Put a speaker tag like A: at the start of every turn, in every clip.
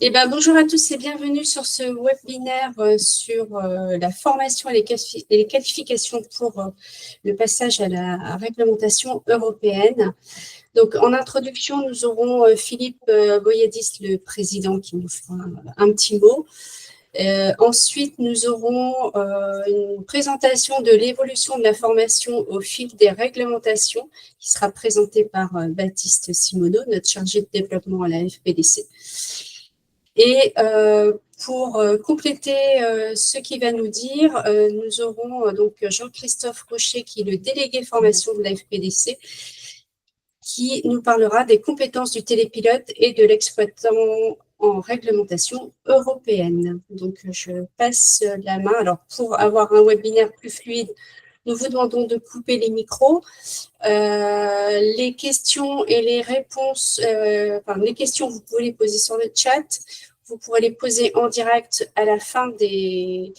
A: Bonjour à tous et bienvenue sur ce webinaire sur la formation et les qualifications pour le passage à la réglementation européenne. Donc, en introduction, nous aurons Philippe Boyadis, le président, qui nous fera un petit mot. Ensuite, nous aurons une présentation de l'évolution de la formation au fil des réglementations qui sera présentée par Baptiste Simoneau, notre chargé de développement à la FPDC. Et pour compléter ce qu'il va nous dire, nous aurons donc Jean-Christophe Rocher, qui est le délégué formation de la FPDC, qui nous parlera des compétences du télépilote et de l'exploitant en réglementation européenne. Donc, je passe la main. Alors, pour avoir un webinaire plus fluide, nous vous demandons de couper les micros. Les questions et les réponses, les questions, vous pouvez les poser sur le chat. Vous pourrez les poser en direct à la fin des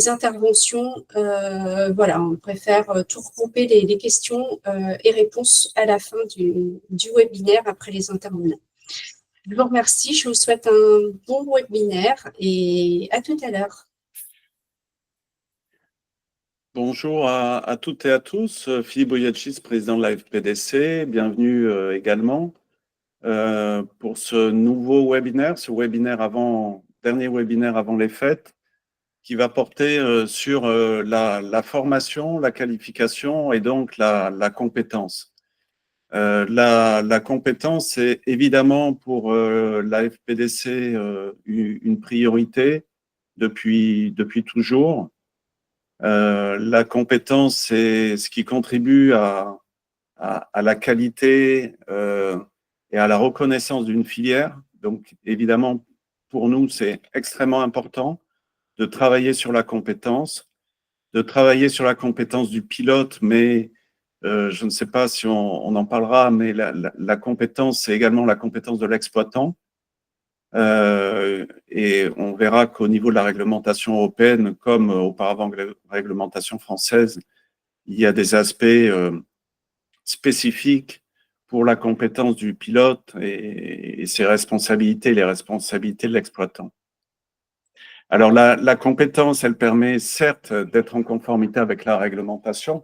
A: interventions. Voilà, on préfère tout regrouper les questions et réponses à la fin du webinaire après les intervenants. Je vous remercie, je vous souhaite un bon webinaire et à tout à l'heure.
B: Bonjour à toutes et à tous, Philippe Boyadis, président de la FPDC, bienvenue également pour ce nouveau webinaire, dernier webinaire avant les fêtes, qui va porter sur la formation, la qualification et donc la compétence. La compétence, c'est évidemment pour la FPDC une priorité depuis toujours. La compétence, c'est ce qui contribue à la qualité et à la reconnaissance d'une filière. Donc, évidemment, pour nous, c'est extrêmement important de travailler sur la compétence, du pilote, mais je ne sais pas si on en parlera, mais la compétence, c'est également la compétence de l'exploitant. Et on verra qu'au niveau de la réglementation européenne, comme auparavant la réglementation française, il y a des aspects spécifiques pour la compétence du pilote et ses responsabilités, les responsabilités de l'exploitant. Alors, la compétence, elle permet certes d'être en conformité avec la réglementation,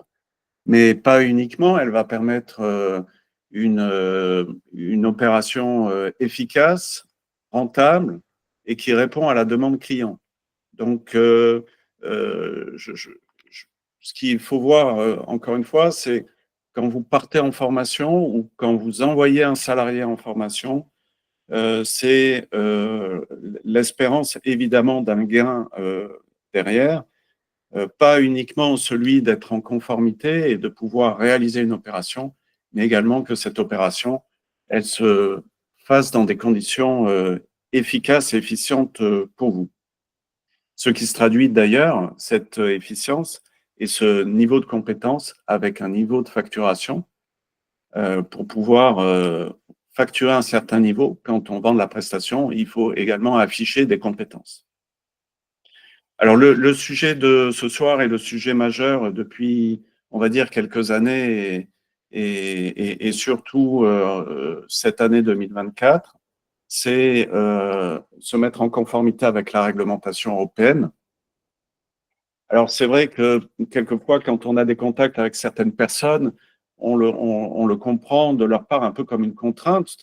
B: mais pas uniquement. Elle va permettre une opération efficace, rentable et qui répond à la demande client. Donc, ce qu'il faut voir, encore une fois, c'est quand vous partez en formation ou quand vous envoyez un salarié en formation, c'est l'espérance évidemment d'un gain derrière, pas uniquement celui d'être en conformité et de pouvoir réaliser une opération, mais également que cette opération, elle se fasse dans des conditions efficaces et efficientes pour vous. Ce qui se traduit d'ailleurs, cette efficience et ce niveau de compétence avec un niveau de facturation pour pouvoir facturer un certain niveau. Quand on vend de la prestation, il faut également afficher des compétences. Alors, le sujet de ce soir est le sujet majeur depuis, on va dire, quelques années et surtout cette année 2024, c'est se mettre en conformité avec la réglementation européenne. Alors, c'est vrai que quelquefois, quand on a des contacts avec certaines personnes, on le comprend de leur part un peu comme une contrainte.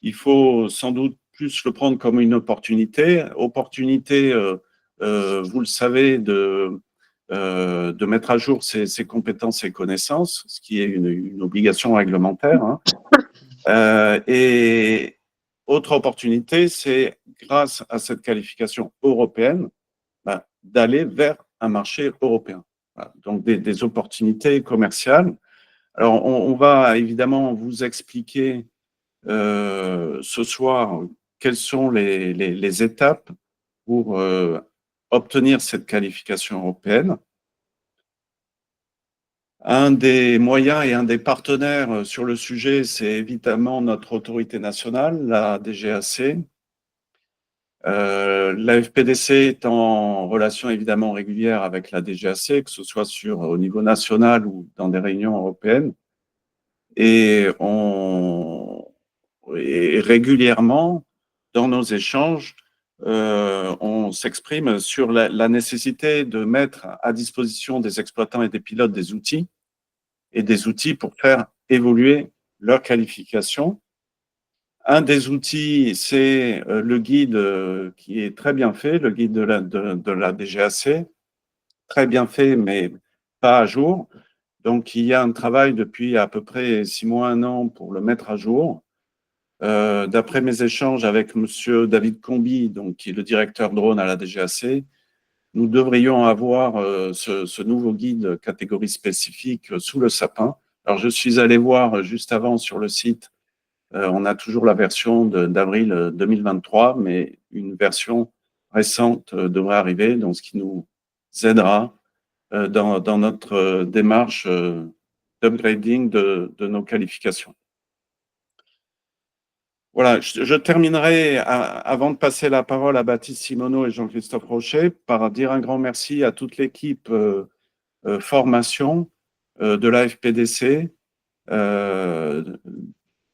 B: Il faut sans doute plus le prendre comme une opportunité. Opportunité, vous le savez, de mettre à jour ses compétences et connaissances, ce qui est une obligation réglementaire. Hein. Et autre opportunité, c'est grâce à cette qualification européenne, d'aller vers un marché européen. Voilà. Donc, des opportunités commerciales. Alors, on va évidemment vous expliquer ce soir quelles sont les étapes pour obtenir cette qualification européenne. Un des moyens et un des partenaires sur le sujet, c'est évidemment notre autorité nationale, la DGAC. La FPDC est en relation évidemment régulière avec la DGAC, que ce soit au niveau national ou dans des réunions européennes. Et régulièrement, dans nos échanges, on s'exprime sur la nécessité de mettre à disposition des exploitants et des pilotes des outils pour faire évoluer leur qualification. Un des outils, c'est le guide qui est très bien fait, le guide de la DGAC, très bien fait, mais pas à jour. Donc, il y a un travail depuis à peu près 6 mois, 1 an pour le mettre à jour. D'après mes échanges avec Monsieur David Combi, donc, qui est le directeur drone à la DGAC, nous devrions avoir ce nouveau guide catégorie spécifique sous le sapin. Alors, je suis allé voir juste avant sur le site, on a toujours la version d'avril 2023, mais une version récente devrait arriver, donc ce qui nous aidera dans notre démarche d'upgrading de nos qualifications. Voilà, je terminerai avant de passer la parole à Baptiste Simoneau et Jean-Christophe Rocher par dire un grand merci à toute l'équipe formation de la FPDC,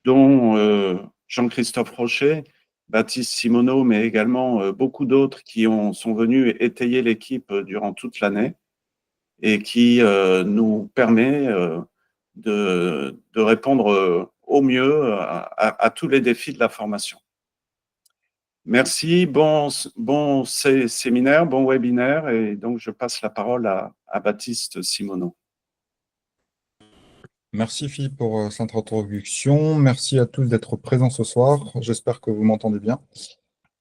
B: dont Jean-Christophe Rocher, Baptiste Simoneau, mais également beaucoup d'autres qui sont venus étayer l'équipe durant toute l'année et qui nous permet de répondre au mieux à tous les défis de la formation. Merci, bon séminaire, bon webinaire, et donc je passe la parole à Baptiste Simoneau.
C: Merci Philippe pour cette introduction. Merci à tous d'être présents ce soir. J'espère que vous m'entendez bien.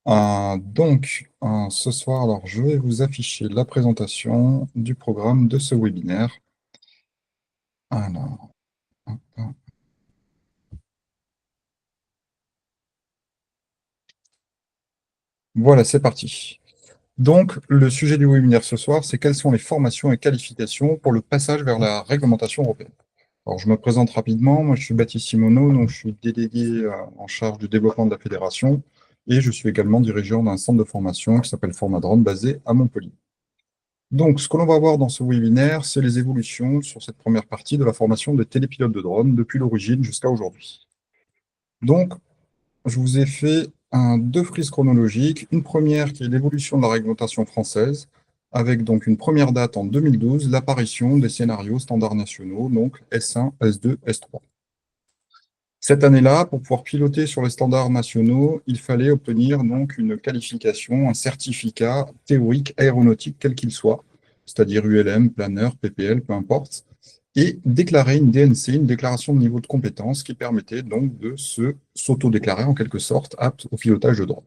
C: Ce soir, alors, je vais vous afficher la présentation du programme de ce webinaire. Alors, voilà, c'est parti. Donc, le sujet du webinaire ce soir, c'est quelles sont les formations et qualifications pour le passage vers la réglementation européenne. Alors, je me présente rapidement. Moi, je suis Baptiste Simoneau, donc je suis délégué en charge du développement de la fédération et je suis également dirigeant d'un centre de formation qui s'appelle Formadrone, basé à Montpellier. Donc, ce que l'on va voir dans ce webinaire, c'est les évolutions sur cette première partie de la formation de télépilotes de drone depuis l'origine jusqu'à aujourd'hui. Donc, je vous ai fait deux frises chronologiques. Une première qui est l'évolution de la réglementation française, avec donc une première date en 2012, l'apparition des scénarios standards nationaux, donc S1, S2, S3. Cette année-là, pour pouvoir piloter sur les standards nationaux, il fallait obtenir donc une qualification, un certificat théorique aéronautique, quel qu'il soit, c'est-à-dire ULM, planeur, PPL, peu importe, et déclarer une DNC, une déclaration de niveau de compétence, qui permettait donc de s'auto-déclarer en quelque sorte apte au pilotage de drone.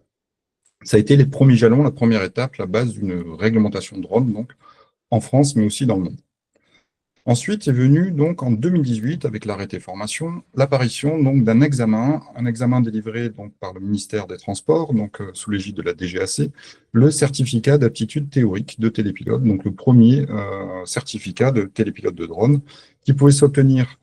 C: Ça a été les premiers jalons, la première étape, la base d'une réglementation de drone, donc en France, mais aussi dans le monde. Ensuite est venu donc en 2018, avec l'arrêté formation, l'apparition donc d'un examen, un examen délivré donc par le ministère des Transports, donc sous l'égide de la DGAC, le certificat d'aptitude théorique de télépilote, donc le premier certificat de télépilote de drone, qui pouvait s'obtenir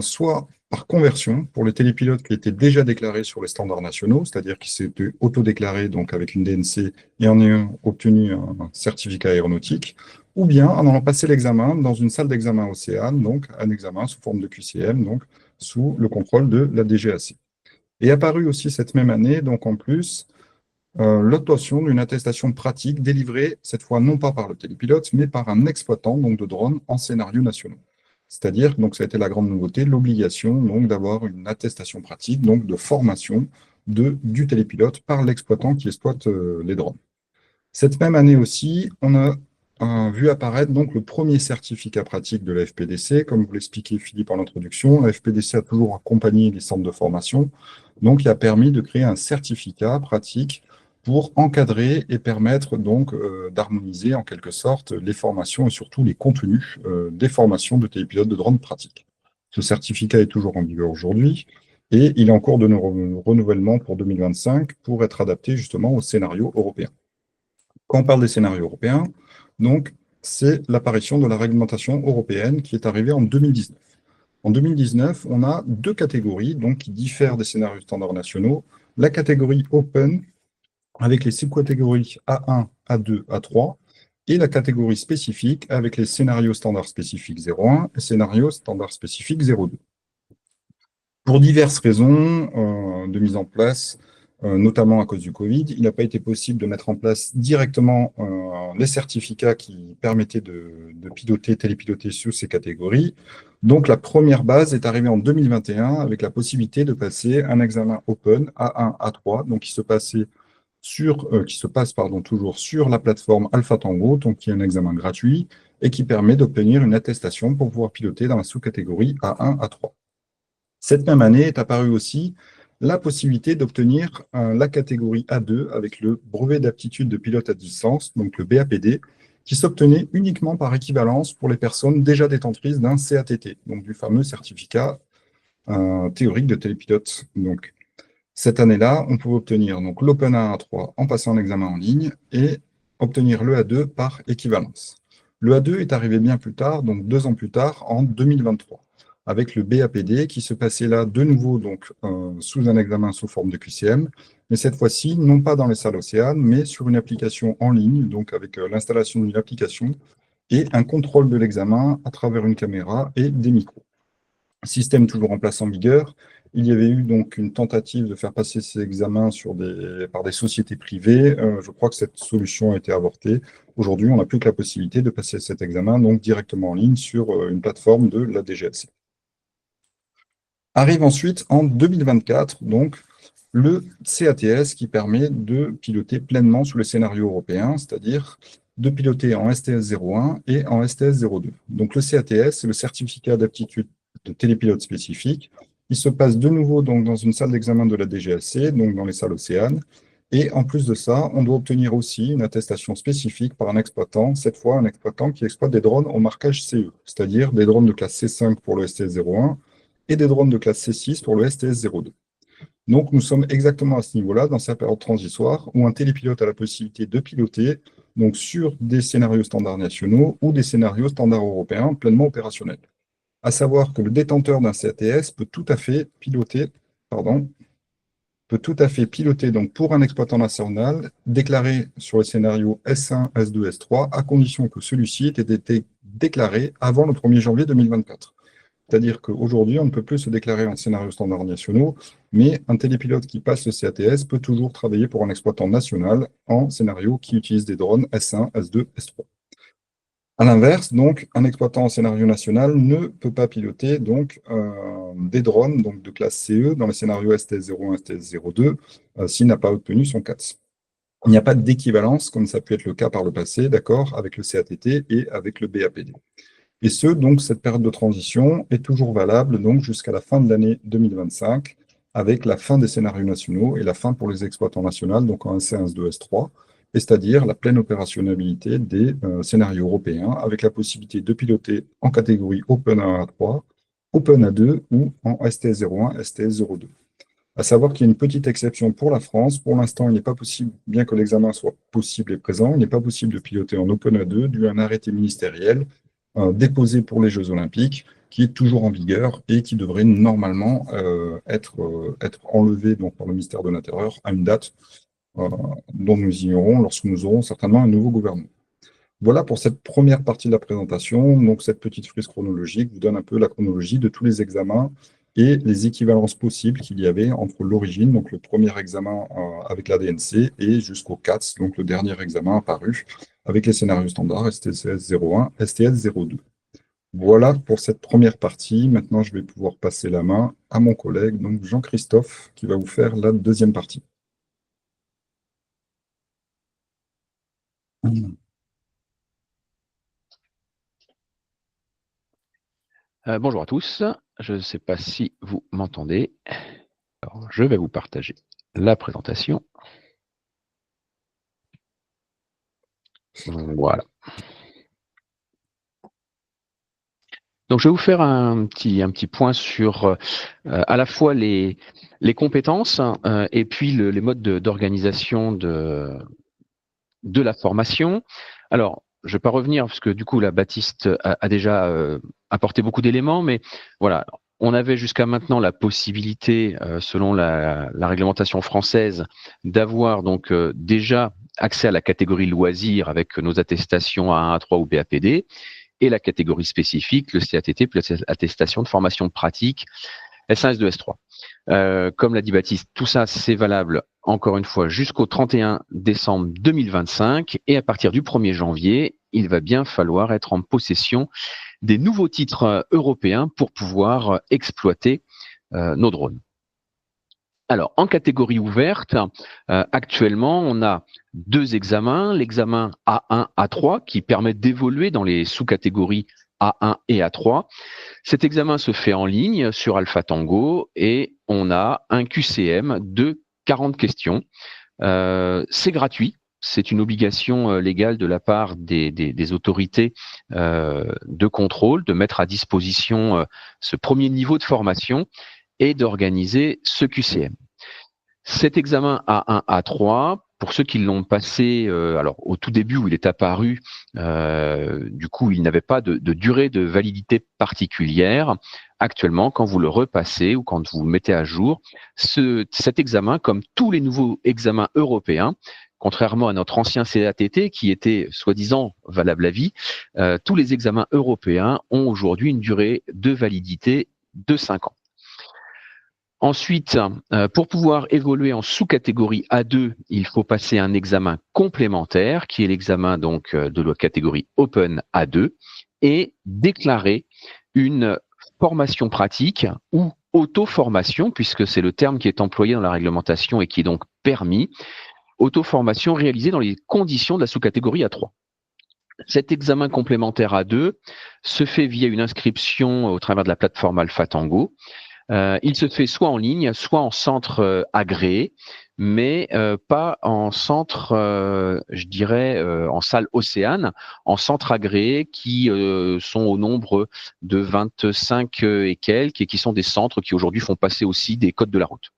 C: soit par conversion pour les télépilotes qui étaient déjà déclarés sur les standards nationaux, c'est-à-dire qui s'étaient auto-déclarés donc avec une DNC et en ayant obtenu un certificat aéronautique, ou bien en allant passer l'examen dans une salle d'examen Océane, donc un examen sous forme de QCM, donc sous le contrôle de la DGAC. Et apparu aussi cette même année, donc en plus, l'obtention d'une attestation pratique délivrée, cette fois non pas par le télépilote, mais par un exploitant donc, de drone en scénario nationaux. C'est-à-dire, donc ça a été la grande nouveauté, l'obligation donc d'avoir une attestation pratique, donc de formation du télépilote par l'exploitant qui exploite les drones. Cette même année aussi, on a vu apparaître donc le premier certificat pratique de la FPDC. Comme vous l'expliquait Philippe en introduction, la FPDC a toujours accompagné les centres de formation, donc il a permis de créer un certificat pratique pour encadrer et permettre donc d'harmoniser en quelque sorte les formations et surtout les contenus des formations de télépilotes de drone pratiques. Ce certificat est toujours en vigueur aujourd'hui et il est en cours de renouvellement pour 2025 pour être adapté justement au scénario européen. Quand on parle des scénarios européens, donc c'est l'apparition de la réglementation européenne qui est arrivée en 2019. En 2019, on a deux catégories donc, qui diffèrent des scénarios standards nationaux. La catégorie Open, avec les sous-catégories A1, A2, A3, et la catégorie spécifique avec les scénarios standards spécifiques 0.1 et scénarios standards spécifiques 0.2. Pour diverses raisons de mise en place notamment à cause du Covid, il n'a pas été possible de mettre en place directement les certificats qui permettaient de piloter, télépiloter sur ces catégories. Donc, la première base est arrivée en 2021 avec la possibilité de passer un examen Open A1, A3, donc qui se passe toujours sur la plateforme Alpha Tango, donc qui est un examen gratuit et qui permet d'obtenir une attestation pour pouvoir piloter dans la sous-catégorie A1, A3. Cette même année est apparue aussi la possibilité d'obtenir la catégorie A2 avec le brevet d'aptitude de pilote à distance, donc le BAPD, qui s'obtenait uniquement par équivalence pour les personnes déjà détentrices d'un CATT, donc du fameux certificat théorique de télépilote. Donc, cette année-là, on pouvait obtenir l'Open A1-A3 en passant l'examen en ligne et obtenir le A2 par équivalence. Le A2 est arrivé bien plus tard, donc 2 ans plus tard, en 2023, avec le BAPD qui se passait là de nouveau sous un examen sous forme de QCM, mais cette fois-ci, non pas dans les salles Océane, mais sur une application en ligne, donc avec l'installation d'une application et un contrôle de l'examen à travers une caméra et des micros. Système toujours en place en vigueur. Il y avait eu donc une tentative de faire passer ces examens par des sociétés privées. Je crois que cette solution a été avortée. Aujourd'hui, on n'a plus que la possibilité de passer cet examen donc directement en ligne sur une plateforme de la DGAC. Arrive ensuite en 2024 donc le CATS qui permet de piloter pleinement sous le scénario européen, c'est-à-dire de piloter en STS 01 et en STS 02. Donc le CATS, c'est le certificat d'aptitude de télépilote spécifique. Il se passe de nouveau donc, dans une salle d'examen de la DGAC, donc dans les salles Océane. Et en plus de ça, on doit obtenir aussi une attestation spécifique par un exploitant, cette fois un exploitant qui exploite des drones au marquage CE, c'est-à-dire des drones de classe C5 pour le STS 01 et des drones de classe C6 pour le STS 02. Donc nous sommes exactement à ce niveau-là, dans cette période transitoire, où un télépilote a la possibilité de piloter donc, sur des scénarios standards nationaux ou des scénarios standards européens pleinement opérationnels. À savoir que le détenteur d'un CATS peut tout à fait piloter donc pour un exploitant national déclaré sur le scénario S1, S2, S3, à condition que celui-ci ait été déclaré avant le 1er janvier 2024. C'est-à-dire qu'aujourd'hui, on ne peut plus se déclarer en scénario standard nationaux, mais un télépilote qui passe le CATS peut toujours travailler pour un exploitant national en scénario qui utilise des drones S1, S2, S3. À l'inverse, donc, un exploitant en scénario national ne peut pas piloter des drones de classe CE dans les scénarios STS 01, STS 02 s'il n'a pas obtenu son CATS. Il n'y a pas d'équivalence, comme ça a pu être le cas par le passé, d'accord, avec le CATT et avec le BAPD. Et cette période de transition est toujours valable jusqu'à la fin de l'année 2025, avec la fin des scénarios nationaux et la fin pour les exploitants nationaux, donc en S1, S2, S3, c'est-à-dire la pleine opérationnalité des scénarios européens, avec la possibilité de piloter en catégorie Open A3, Open A2 ou en STS 01, STS 02. À savoir qu'il y a une petite exception pour la France. Pour l'instant, il n'est pas possible, bien que l'examen soit possible et présent, il n'est pas possible de piloter en Open A2 dû à un arrêté ministériel déposé pour les Jeux Olympiques, qui est toujours en vigueur et qui devrait normalement être enlevé par le ministère de l'Intérieur à une date dont nous ignorons lorsque nous aurons certainement un nouveau gouvernement. Voilà pour cette première partie de la présentation. Donc, cette petite frise chronologique vous donne un peu la chronologie de tous les examens et les équivalences possibles qu'il y avait entre l'origine, donc le premier examen avec la DNC, et jusqu'au CATS, donc le dernier examen apparu avec les scénarios standards STS 01, STS 02. Voilà pour cette première partie. Maintenant, je vais pouvoir passer la main à mon collègue, donc Jean-Christophe, qui va vous faire la deuxième partie.
D: Bonjour à tous, je ne sais pas si vous m'entendez. Alors, je vais vous partager la présentation. Voilà. Donc, je vais vous faire un petit point sur à la fois les compétences et puis les modes d'organisation de la formation. Alors, je ne vais pas revenir parce que du coup, la Baptiste a déjà apporté beaucoup d'éléments, mais voilà, on avait jusqu'à maintenant la possibilité, selon la réglementation française, d'avoir donc déjà accès à la catégorie loisirs avec nos attestations A1, A3 ou BAPD, et la catégorie spécifique, le CATT, plus l'attestation de formation pratique, S1, S2, S3. Comme l'a dit Baptiste, tout ça, c'est valable, encore une fois, jusqu'au 31 décembre 2025. Et à partir du 1er janvier, il va bien falloir être en possession des nouveaux titres européens pour pouvoir exploiter nos drones. Alors, en catégorie ouverte, actuellement, on a 2 examens. L'examen A1, A3, qui permet d'évoluer dans les sous-catégories A1 et A3. Cet examen se fait en ligne sur Alpha Tango et on a un QCM de 40 questions. C'est gratuit. C'est une obligation légale de la part des autorités de contrôle de mettre à disposition ce premier niveau de formation et d'organiser ce QCM. Cet examen A1, A3, pour ceux qui l'ont passé, alors au tout début où il est apparu, du coup il n'avait pas de durée de validité particulière. Actuellement, quand vous le repassez ou quand vous le mettez à jour, cet examen, comme tous les nouveaux examens européens, contrairement à notre ancien CATT qui était soi-disant valable à vie, tous les examens européens ont aujourd'hui une durée de validité de 5 ans. Ensuite, pour pouvoir évoluer en sous-catégorie A2, il faut passer un examen complémentaire, qui est l'examen donc de la catégorie Open A2, et déclarer une formation pratique ou auto-formation, puisque c'est le terme qui est employé dans la réglementation et qui est donc permis, auto-formation réalisée dans les conditions de la sous-catégorie A3. Cet examen complémentaire A2 se fait via une inscription au travers de la plateforme Alpha Tango. Il se fait soit en ligne, soit en centre agréé, mais pas en centre, je dirais, en salle Océane, en centre agréé qui sont au nombre de 25 et quelques et qui sont des centres qui aujourd'hui font passer aussi des codes de la route.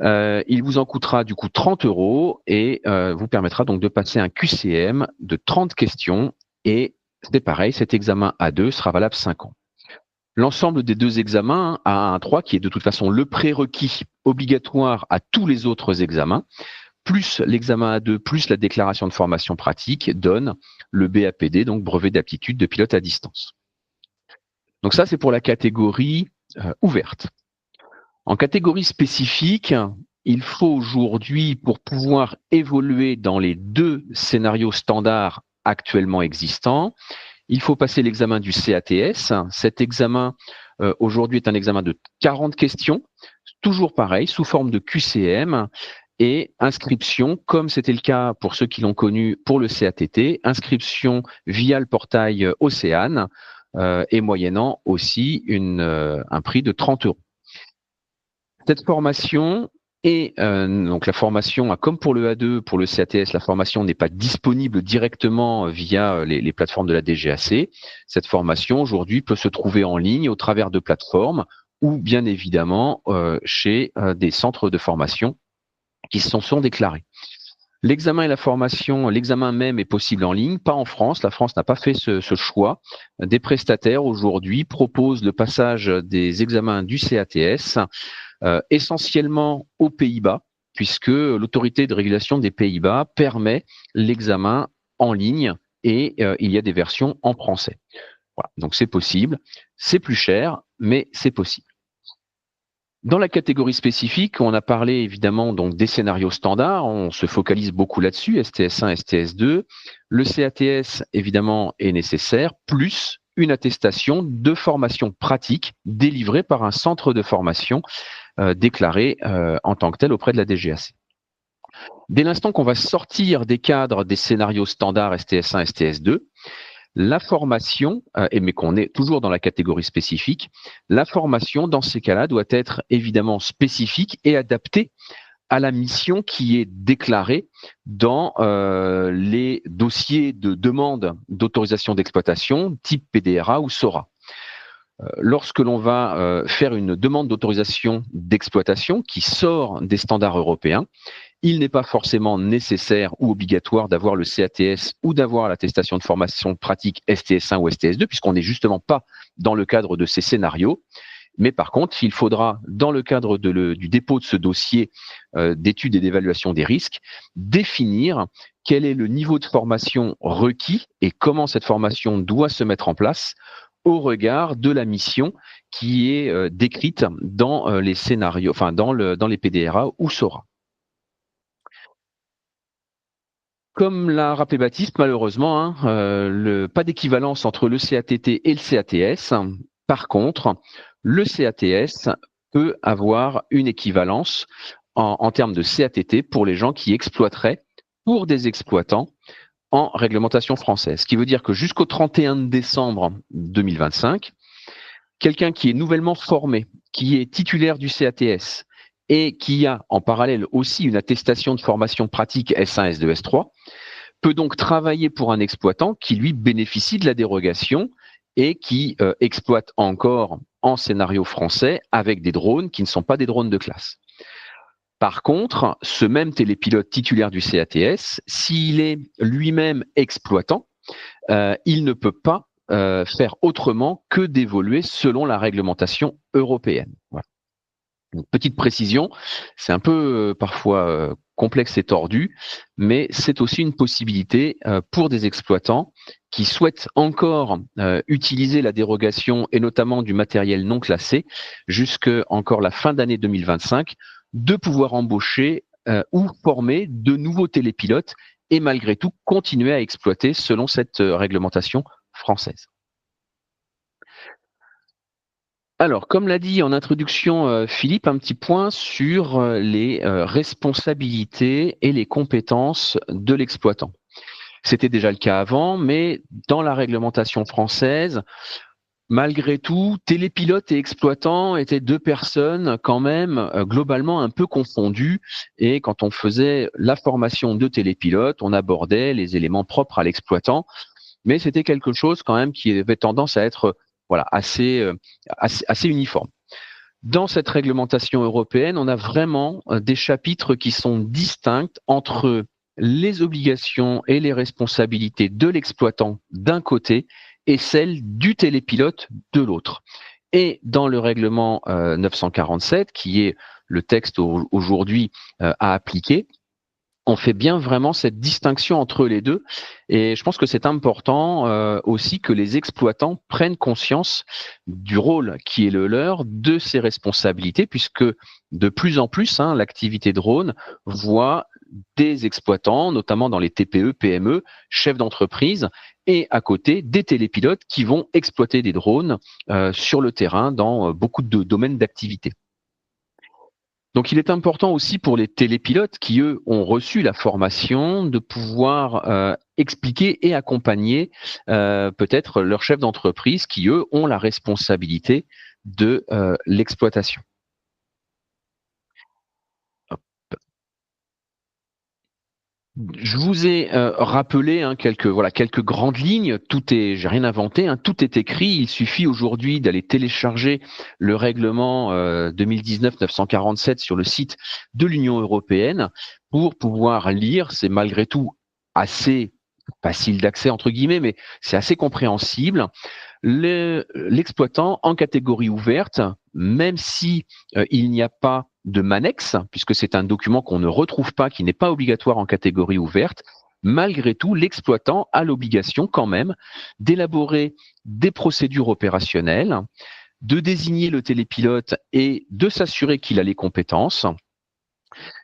D: Il vous en coûtera du coup 30 € et vous permettra donc de passer un QCM de 30 questions et c'est pareil, cet examen A2 sera valable 5 ans. L'ensemble des 2 examens, A1, A3, qui est de toute façon le prérequis obligatoire à tous les autres examens, plus l'examen A2, plus la déclaration de formation pratique, donne le BAPD, donc brevet d'aptitude de pilote à distance. Donc ça, c'est pour la catégorie ouverte. En catégorie spécifique, il faut aujourd'hui, pour pouvoir évoluer dans les 2 scénarios standards actuellement existants, il faut passer l'examen du CATS. Cet examen, aujourd'hui, est un examen de 40 questions, toujours pareil, sous forme de QCM et inscription, comme c'était le cas pour ceux qui l'ont connu pour le CATT, inscription via le portail Océane et moyennant aussi un prix de 30 €. Cette formation et donc la formation, comme pour le A2, pour le CATS, la formation n'est pas disponible directement via les plateformes de la DGAC. Cette formation aujourd'hui peut se trouver en ligne au travers de plateformes ou bien évidemment chez des centres de formation qui sont déclarés. L'examen et la formation, l'examen même est possible en ligne, pas en France. La France n'a pas fait ce choix. Des prestataires aujourd'hui proposent le passage des examens du CATS essentiellement aux Pays-Bas, puisque l'autorité de régulation des Pays-Bas permet l'examen en ligne et il y a des versions en français. Voilà, donc c'est possible, c'est plus cher, mais c'est possible. Dans la catégorie spécifique, on a parlé évidemment donc des scénarios standards, on se focalise beaucoup là-dessus, STS1, STS2. Le CATS évidemment est nécessaire, plus une attestation de formation pratique délivrée par un centre de formation déclaré en tant que tel auprès de la DGAC. Dès l'instant qu'on va sortir des cadres des scénarios standards STS1, STS2, la formation, mais qu'on est toujours dans la catégorie spécifique, la formation dans ces cas-là doit être évidemment spécifique et adaptée à la mission qui est déclarée dans les dossiers de demande d'autorisation d'exploitation type PDRA ou SORA. Lorsque l'on va faire une demande d'autorisation d'exploitation qui sort des standards européens, il n'est pas forcément nécessaire ou obligatoire d'avoir le CATS ou d'avoir l'attestation de formation pratique STS1 ou STS2, puisqu'on n'est justement pas dans le cadre de ces scénarios. Mais par contre, il faudra, dans le cadre du dépôt de ce dossier d'études et d'évaluation des risques, définir quel est le niveau de formation requis et comment cette formation doit se mettre en place au regard de la mission qui est décrite dans les scénarios, enfin dans les PDRA ou SORA. Comme l'a rappelé Baptiste, malheureusement, pas d'équivalence entre le CATT et le CATS. Par contre, le CATS peut avoir une équivalence en termes de CATT pour les gens qui exploiteraient pour des exploitants en réglementation française. Ce qui veut dire que jusqu'au 31 décembre 2025, quelqu'un qui est nouvellement formé, qui est titulaire du CATS et qui a en parallèle aussi une attestation de formation pratique S1, S2, S3, peut donc travailler pour un exploitant qui lui bénéficie de la dérogation et qui exploite encore en scénario français avec des drones qui ne sont pas des drones de classe. Par contre, ce même télépilote titulaire du CATS, s'il est lui-même exploitant, il ne peut pas faire autrement que d'évoluer selon la réglementation européenne. Voilà. Une petite précision, c'est un peu parfois complexe et tordu, mais c'est aussi une possibilité pour des exploitants qui souhaitent encore utiliser la dérogation et notamment du matériel non classé jusqu'à encore la fin d'année 2025, de pouvoir embaucher ou former de nouveaux télépilotes et malgré tout continuer à exploiter selon cette réglementation française. Alors, comme l'a dit en introduction Philippe, un petit point sur les responsabilités et les compétences de l'exploitant. C'était déjà le cas avant, mais dans la réglementation française, malgré tout, télépilote et exploitant étaient deux personnes quand même globalement un peu confondues. Et quand on faisait la formation de télépilote, on abordait les éléments propres à l'exploitant, mais c'était quelque chose quand même qui avait tendance à être assez uniforme. Dans cette réglementation européenne, on a vraiment des chapitres qui sont distincts entre les obligations et les responsabilités de l'exploitant d'un côté et celles du télépilote de l'autre. Et dans le règlement 947, qui est le texte aujourd'hui à appliquer, on fait bien vraiment cette distinction entre les deux. Et je pense que c'est important aussi que les exploitants prennent conscience du rôle qui est le leur, de ses responsabilités, puisque de plus en plus, l'activité drone voit des exploitants, notamment dans les TPE, PME, chefs d'entreprise, et à côté des télépilotes qui vont exploiter des drones sur le terrain dans beaucoup de domaines d'activité. Donc, il est important aussi pour les télépilotes qui, eux, ont reçu la formation de pouvoir expliquer et accompagner peut-être leurs chefs d'entreprise qui, eux, ont la responsabilité de l'exploitation. Je vous ai rappelé quelques grandes lignes. J'ai rien inventé, tout est écrit. Il suffit aujourd'hui d'aller télécharger le règlement 2019-947 sur le site de l'Union européenne pour pouvoir lire. C'est malgré tout assez facile d'accès entre guillemets, mais c'est assez compréhensible. L'exploitant en catégorie ouverte, même si il n'y a pas de Manex, puisque c'est un document qu'on ne retrouve pas, qui n'est pas obligatoire en catégorie ouverte, malgré tout, l'exploitant a l'obligation quand même d'élaborer des procédures opérationnelles, de désigner le télépilote et de s'assurer qu'il a les compétences.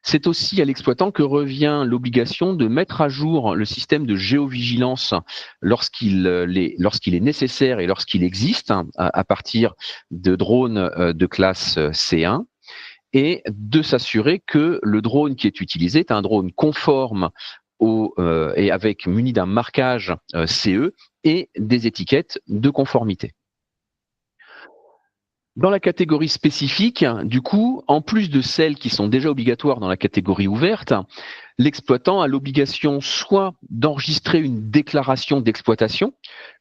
D: C'est aussi à l'exploitant que revient l'obligation de mettre à jour le système de géovigilance lorsqu'il est nécessaire et lorsqu'il existe, à partir de drones de classe C1, et de s'assurer que le drone qui est utilisé est un drone conforme et avec muni d'un marquage CE et des étiquettes de conformité. Dans la catégorie spécifique, du coup, en plus de celles qui sont déjà obligatoires dans la catégorie ouverte, l'exploitant a l'obligation soit d'enregistrer une déclaration d'exploitation,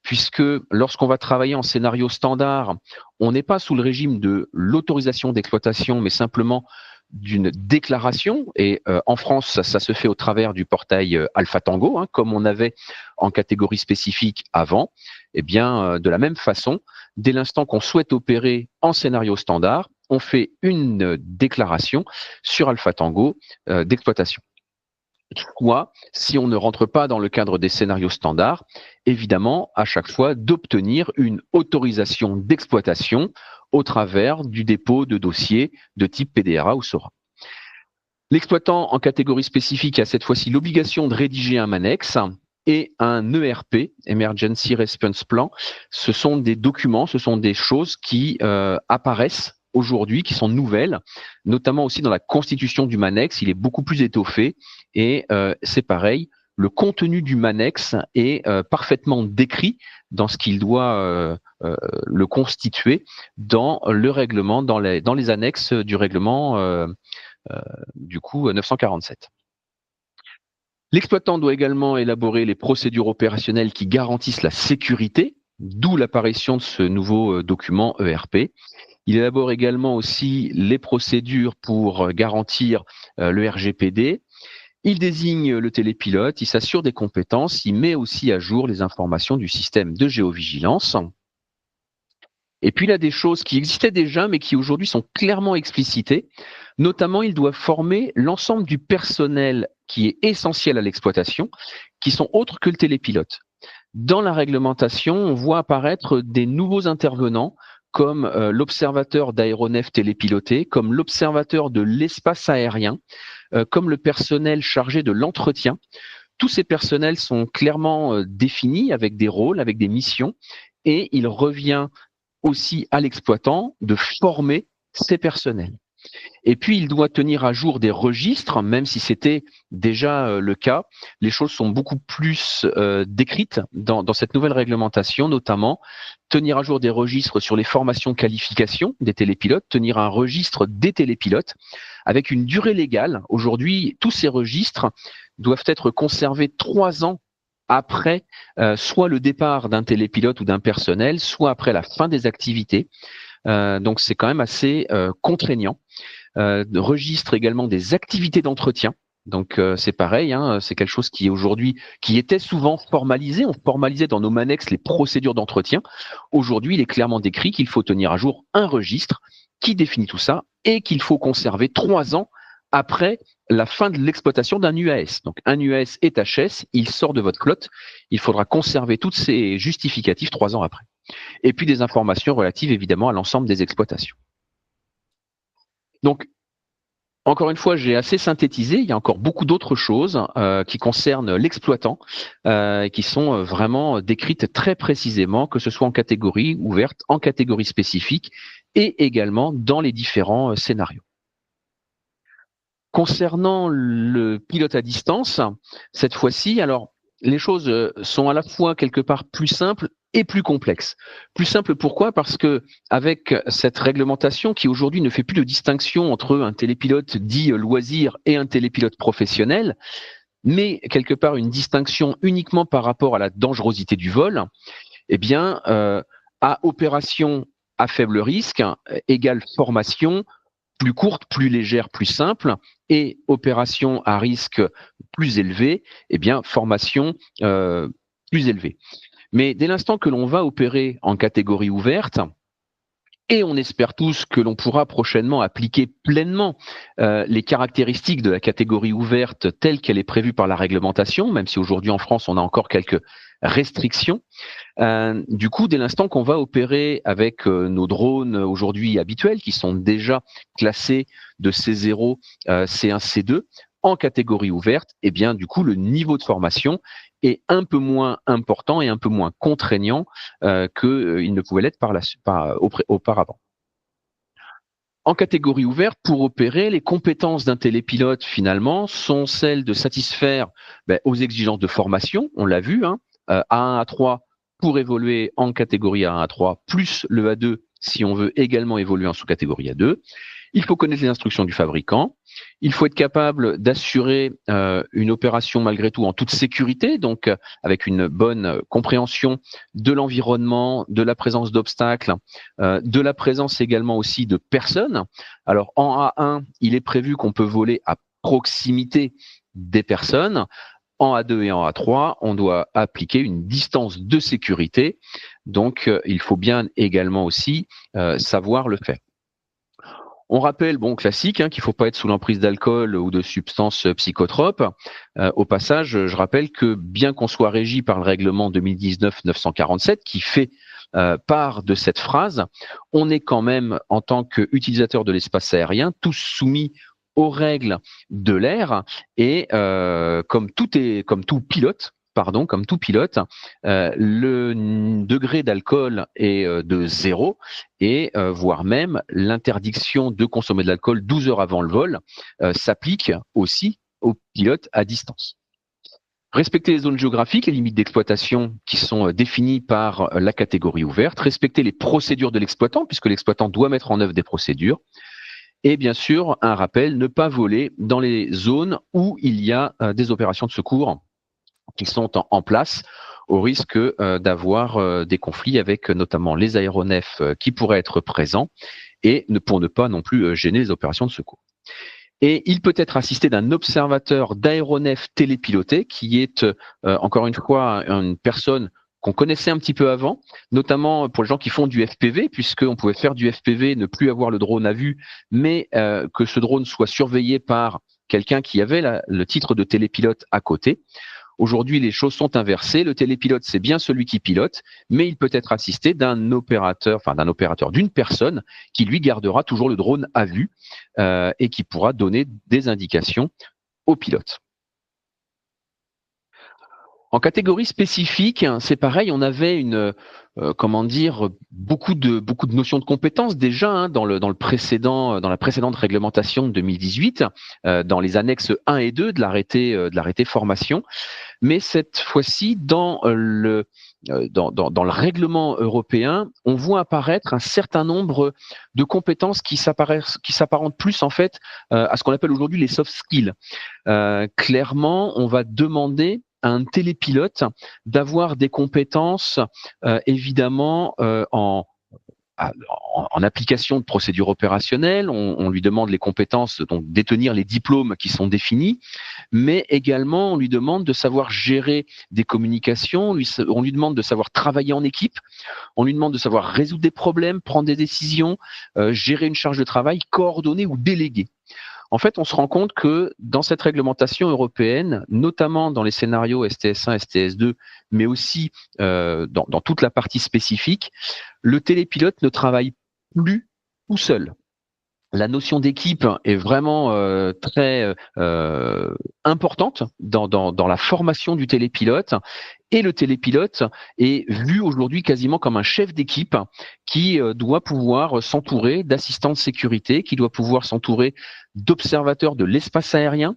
D: puisque lorsqu'on va travailler en scénario standard, on n'est pas sous le régime de l'autorisation d'exploitation, mais simplement d'une déclaration. Et en France, ça se fait au travers du portail Alpha Tango, comme on avait en catégorie spécifique avant. Eh bien, de la même façon, dès l'instant qu'on souhaite opérer en scénario standard, on fait une déclaration sur Alpha Tango d'exploitation. soit, si on ne rentre pas dans le cadre des scénarios standards, évidemment, à chaque fois, d'obtenir une autorisation d'exploitation au travers du dépôt de dossiers de type PDRA ou SORA. L'exploitant en catégorie spécifique a cette fois-ci l'obligation de rédiger un MANEX et un ERP, Emergency Response Plan. Ce sont des documents, ce sont des choses qui apparaissent aujourd'hui, qui sont nouvelles, notamment aussi dans la constitution du MANEX. Il est beaucoup plus étoffé et c'est pareil, le contenu du MANEX est parfaitement décrit dans ce qu'il doit le constituer dans le règlement, dans les annexes du règlement du coup 947. L'exploitant doit également élaborer les procédures opérationnelles qui garantissent la sécurité, d'où l'apparition de ce nouveau document ERP. Il élabore également aussi les procédures pour garantir le RGPD. Il désigne le télépilote, il s'assure des compétences, il met aussi à jour les informations du système de géovigilance. Et puis il a des choses qui existaient déjà, mais qui aujourd'hui sont clairement explicitées. Notamment, il doit former l'ensemble du personnel qui est essentiel à l'exploitation, qui sont autres que le télépilote. Dans la réglementation, on voit apparaître des nouveaux intervenants, comme l'observateur d'aéronefs télépilotés, comme l'observateur de l'espace aérien, comme le personnel chargé de l'entretien. Tous ces personnels sont clairement définis avec des rôles, avec des missions, et il revient aussi à l'exploitant de former ces personnels. Et puis, il doit tenir à jour des registres, même si c'était déjà le cas. Les choses sont beaucoup plus décrites dans cette nouvelle réglementation, notamment tenir à jour des registres sur les formations qualifications des télépilotes, tenir un registre des télépilotes avec une durée légale. Aujourd'hui, tous ces registres doivent être conservés 3 ans après soit le départ d'un télépilote ou d'un personnel, soit après la fin des activités. Donc, c'est quand même assez contraignant. Registre également des activités d'entretien. Donc, c'est pareil, hein, c'est quelque chose qui aujourd'hui, qui était souvent formalisé. On formalisait dans nos MANEX les procédures d'entretien. Aujourd'hui, il est clairement décrit qu'il faut tenir à jour un registre qui définit tout ça et qu'il faut conserver 3 ans après la fin de l'exploitation d'un UAS. Donc, un UAS est HS, il sort de votre flotte. Il faudra conserver tous ces justificatifs 3 ans après. Et puis des informations relatives évidemment à l'ensemble des exploitations. Donc, encore une fois, j'ai assez synthétisé. Il y a encore beaucoup d'autres choses qui concernent l'exploitant, qui sont vraiment décrites très précisément, que ce soit en catégorie ouverte, en catégorie spécifique et également dans les différents scénarios. Concernant le pilote à distance, cette fois-ci, alors les choses sont à la fois quelque part plus simples et plus complexes. Plus simple pourquoi? Parce que avec cette réglementation qui aujourd'hui ne fait plus de distinction entre un télépilote dit loisir et un télépilote professionnel, mais quelque part une distinction uniquement par rapport à la dangerosité du vol, eh bien, à opération à faible risque égale formation plus courte, plus légère, plus simple, et opération à risque plus élevé, eh bien, formation plus élevée. Mais dès l'instant que l'on va opérer en catégorie ouverte, et on espère tous que l'on pourra prochainement appliquer pleinement les caractéristiques de la catégorie ouverte telle qu'elle est prévue par la réglementation, même si aujourd'hui en France on a encore quelques restrictions. Du coup, dès l'instant qu'on va opérer avec nos drones aujourd'hui habituels, qui sont déjà classés de C0, C1, C2, en catégorie ouverte, eh bien, du coup, le niveau de formation est un peu moins important et un peu moins contraignant qu'il ne pouvait l'être auparavant. En catégorie ouverte, pour opérer, les compétences d'un télépilote, finalement, sont celles de satisfaire aux exigences de formation, on l'a vu, hein, A1, A3 pour évoluer en catégorie A1, A3, plus le A2 si on veut également évoluer en sous-catégorie A2. Il faut connaître les instructions du fabricant. Il faut être capable d'assurer une opération malgré tout en toute sécurité, donc avec une bonne compréhension de l'environnement, de la présence d'obstacles, de la présence également aussi de personnes. Alors en A1, il est prévu qu'on peut voler à proximité des personnes. En A2 et en A3, on doit appliquer une distance de sécurité. Donc, il faut bien également aussi savoir le faire. On rappelle, bon, classique, qu'il ne faut pas être sous l'emprise d'alcool ou de substances psychotropes. Au passage, je rappelle que bien qu'on soit régi par le règlement 2019-947 qui fait part de cette phrase, on est quand même, en tant qu'utilisateur de l'espace aérien, tous soumis aux règles de l'air et comme tout pilote, le degré d'alcool est de 0 et voire même l'interdiction de consommer de l'alcool 12 heures avant le vol s'applique aussi aux pilotes à distance. Respecter les zones géographiques, les limites d'exploitation qui sont définies par la catégorie ouverte, respecter les procédures de l'exploitant, puisque l'exploitant doit mettre en œuvre des procédures, et bien sûr, un rappel, ne pas voler dans les zones où il y a des opérations de secours qui sont en place, au risque d'avoir des conflits avec notamment les aéronefs qui pourraient être présents, et pour ne pas non plus gêner les opérations de secours. Et il peut être assisté d'un observateur d'aéronef télépiloté qui est, encore une fois, une personne qu'on connaissait un petit peu avant, notamment pour les gens qui font du FPV, puisqu'on pouvait faire du FPV, ne plus avoir le drone à vue, mais que ce drone soit surveillé par quelqu'un qui avait le titre de télépilote à côté. Aujourd'hui, les choses sont inversées. Le télépilote, c'est bien celui qui pilote, mais il peut être assisté d'un opérateur, d'une personne qui lui gardera toujours le drone à vue et qui pourra donner des indications au pilote. En catégorie spécifique, c'est pareil, on avait beaucoup de notions de compétences déjà dans la précédente réglementation de 2018, dans les annexes 1 et 2 de l'arrêté formation. Mais cette fois-ci, dans le règlement européen, on voit apparaître un certain nombre de compétences qui s'apparentent plus en fait à ce qu'on appelle aujourd'hui les soft skills. Clairement, on va demander à un télépilote d'avoir des compétences évidemment en application de procédures opérationnelles. On lui demande les compétences, donc détenir les diplômes qui sont définis, mais également on lui demande de savoir gérer des communications, on lui demande de savoir travailler en équipe, on lui demande de savoir résoudre des problèmes, prendre des décisions, gérer une charge de travail, coordonner ou déléguer. En fait, on se rend compte que dans cette réglementation européenne, notamment dans les scénarios STS1, STS2, mais aussi dans toute la partie spécifique, le télépilote ne travaille plus tout seul. La notion d'équipe est vraiment très importante dans la formation du télépilote. Et le télépilote est vu aujourd'hui quasiment comme un chef d'équipe qui doit pouvoir s'entourer d'assistants de sécurité, qui doit pouvoir s'entourer d'observateurs de l'espace aérien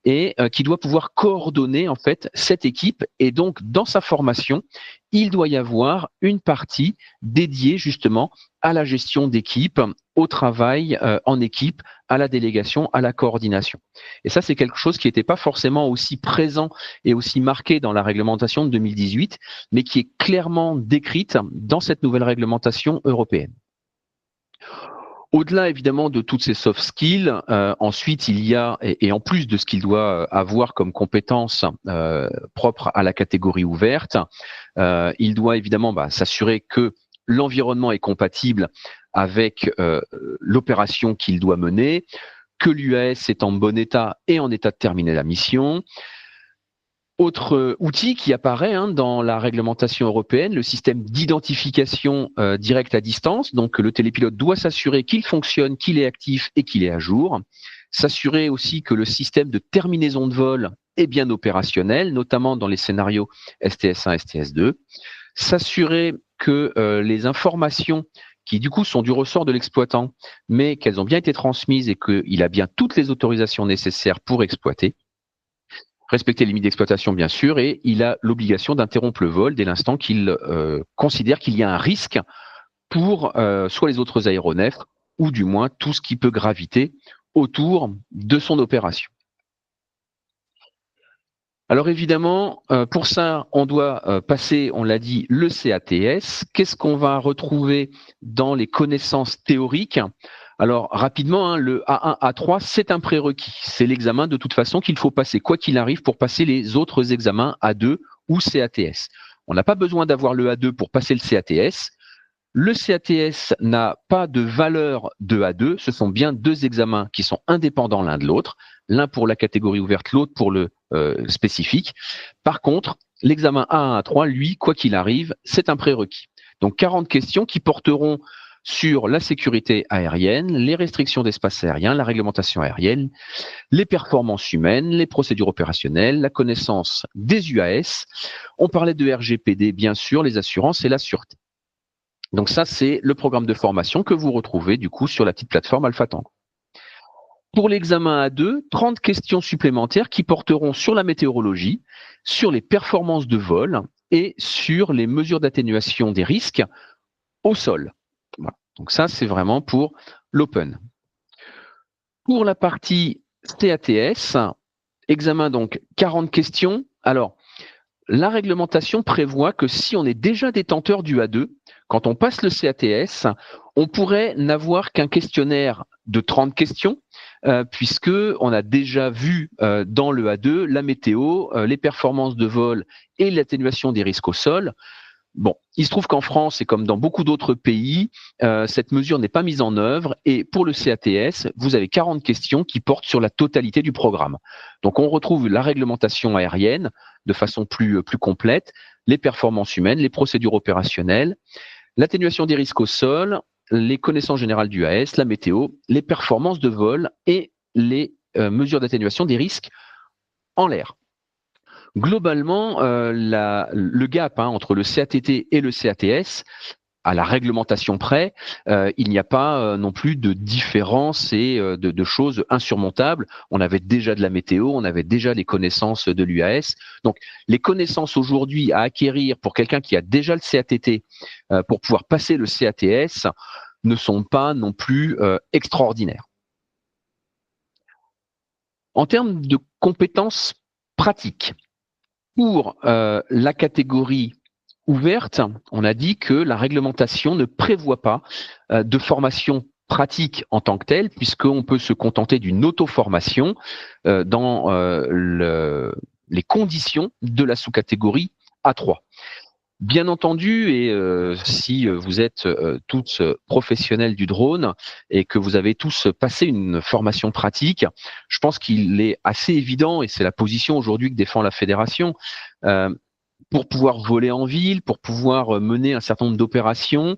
D: et qui doit pouvoir coordonner en fait cette équipe. Et donc, dans sa formation, il doit y avoir une partie dédiée justement à la gestion d'équipe, au travail en équipe, à la délégation, à la coordination. Et ça, c'est quelque chose qui n'était pas forcément aussi présent et aussi marqué dans la réglementation de 2018, mais qui est clairement décrite dans cette nouvelle réglementation européenne. Au-delà évidemment de toutes ces soft skills, ensuite il y a, et en plus de ce qu'il doit avoir comme compétences propres à la catégorie ouverte, il doit évidemment s'assurer que l'environnement est compatible avec l'opération qu'il doit mener, que l'UAS est en bon état et en état de terminer la mission. Autre outil qui apparaît dans la réglementation européenne, le système d'identification directe à distance. Donc, le télépilote doit s'assurer qu'il fonctionne, qu'il est actif et qu'il est à jour. S'assurer aussi que le système de terminaison de vol est bien opérationnel, notamment dans les scénarios STS1, STS2. S'assurer que les informations qui du coup sont du ressort de l'exploitant, mais qu'elles ont bien été transmises et qu'il a bien toutes les autorisations nécessaires pour exploiter. Respecter les limites d'exploitation, bien sûr, et il a l'obligation d'interrompre le vol dès l'instant qu'il considère qu'il y a un risque pour soit les autres aéronefs, ou du moins tout ce qui peut graviter autour de son opération. Alors évidemment, pour ça, on doit passer, on l'a dit, le CATS. Qu'est-ce qu'on va retrouver dans les connaissances théoriques ? Alors rapidement, le A1, A3, c'est un prérequis. C'est l'examen de toute façon qu'il faut passer, quoi qu'il arrive, pour passer les autres examens A2 ou CATS. On n'a pas besoin d'avoir le A2 pour passer le CATS. Le CATS n'a pas de valeur de A2, ce sont bien deux examens qui sont indépendants l'un de l'autre, l'un pour la catégorie ouverte, l'autre pour le spécifique. Par contre, l'examen A1, A3, lui, quoi qu'il arrive, c'est un prérequis. Donc 40 questions qui porteront sur la sécurité aérienne, les restrictions d'espace aérien, la réglementation aérienne, les performances humaines, les procédures opérationnelles, la connaissance des UAS. On parlait de RGPD, bien sûr, les assurances et la sûreté. Donc ça, c'est le programme de formation que vous retrouvez du coup sur la petite plateforme AlphaTango. Pour l'examen A2, 30 questions supplémentaires qui porteront sur la météorologie, sur les performances de vol et sur les mesures d'atténuation des risques au sol. Voilà. Donc ça, c'est vraiment pour l'open. Pour la partie CATS, examen donc 40 questions. Alors, la réglementation prévoit que si on est déjà détenteur du A2, quand on passe le CATS, on pourrait n'avoir qu'un questionnaire de 30 questions, puisque on a déjà vu dans le A2 la météo, les performances de vol et l'atténuation des risques au sol. Bon, il se trouve qu'en France, et comme dans beaucoup d'autres pays, cette mesure n'est pas mise en œuvre. Et pour le CATS, vous avez 40 questions qui portent sur la totalité du programme. Donc, on retrouve la réglementation aérienne de façon plus complète, les performances humaines, les procédures opérationnelles, l'atténuation des risques au sol, les connaissances générales du AS, la météo, les performances de vol et les mesures d'atténuation des risques en l'air. Globalement, le gap entre le CATT et le CATS, à la réglementation près, il n'y a pas non plus de différence et de choses insurmontables. On avait déjà de la météo, on avait déjà les connaissances de l'UAS. Donc, les connaissances aujourd'hui à acquérir pour quelqu'un qui a déjà le CATT pour pouvoir passer le CATS ne sont pas non plus extraordinaires. En termes de compétences pratiques, pour la catégorie ouverte, on a dit que la réglementation ne prévoit pas de formation pratique en tant que telle, puisqu'on peut se contenter d'une auto-formation dans les conditions de la sous-catégorie A3. Bien entendu, et si vous êtes tous professionnels du drone et que vous avez tous passé une formation pratique, je pense qu'il est assez évident, et c'est la position aujourd'hui que défend la fédération, pour pouvoir voler en ville, pour pouvoir mener un certain nombre d'opérations,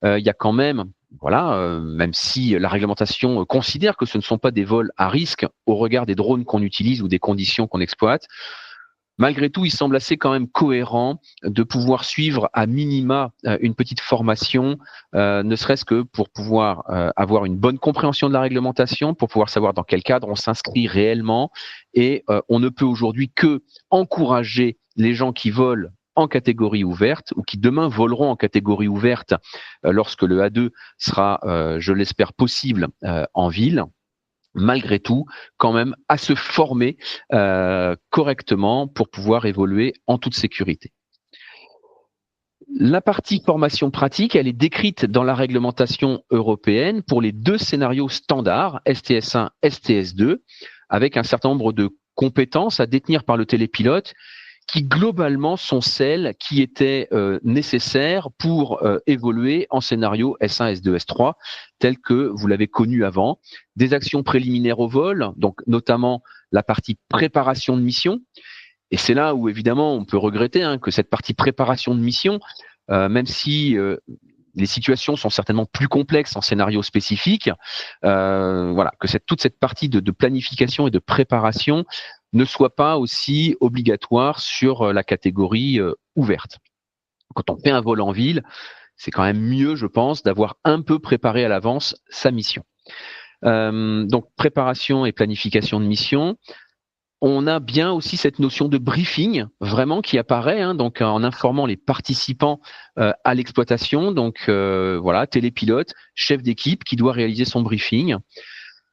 D: il y a quand même, voilà, même si la réglementation considère que ce ne sont pas des vols à risque au regard des drones qu'on utilise ou des conditions qu'on exploite, malgré tout, il semble assez quand même cohérent de pouvoir suivre à minima une petite formation, ne serait-ce que pour pouvoir avoir une bonne compréhension de la réglementation, pour pouvoir savoir dans quel cadre on s'inscrit réellement. Et on ne peut aujourd'hui que encourager les gens qui volent en catégorie ouverte ou qui demain voleront en catégorie ouverte lorsque le A2 sera, je l'espère, possible en ville. Malgré tout, quand même, à se former correctement pour pouvoir évoluer en toute sécurité. La partie formation pratique, elle est décrite dans la réglementation européenne pour les deux scénarios standards, STS1, STS2, avec un certain nombre de compétences à détenir par le télépilote qui globalement sont celles qui étaient nécessaires pour évoluer en scénario S1, S2, S3, tel que vous l'avez connu avant. Des actions préliminaires au vol, donc notamment la partie préparation de mission. Et c'est là où évidemment on peut regretter que cette partie préparation de mission, même si les situations sont certainement plus complexes en scénario spécifique, voilà, que toute cette partie de planification et de préparation ne soit pas aussi obligatoire sur la catégorie ouverte. Quand on fait un vol en ville, c'est quand même mieux, je pense, d'avoir un peu préparé à l'avance sa mission. Donc, préparation et planification de mission. On a bien aussi cette notion de briefing, vraiment, qui apparaît, donc en informant les participants à l'exploitation. Donc, voilà, télépilote, chef d'équipe qui doit réaliser son briefing.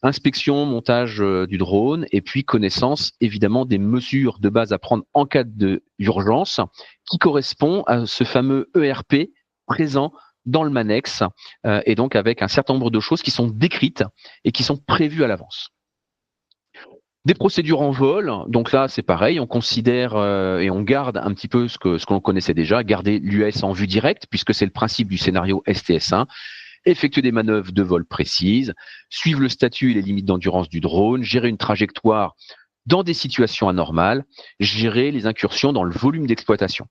D: Inspection, montage du drone et puis connaissance évidemment des mesures de base à prendre en cas d'urgence qui correspond à ce fameux ERP présent dans le Manex et donc avec un certain nombre de choses qui sont décrites et qui sont prévues à l'avance. Des procédures en vol, donc là c'est pareil, on considère et on garde un petit peu ce que l'on connaissait déjà, garder l'UAS en vue directe, puisque c'est le principe du scénario STS-1, effectuer des manœuvres de vol précises, suivre le statut et les limites d'endurance du drone, gérer une trajectoire dans des situations anormales, gérer les incursions dans le volume d'exploitation.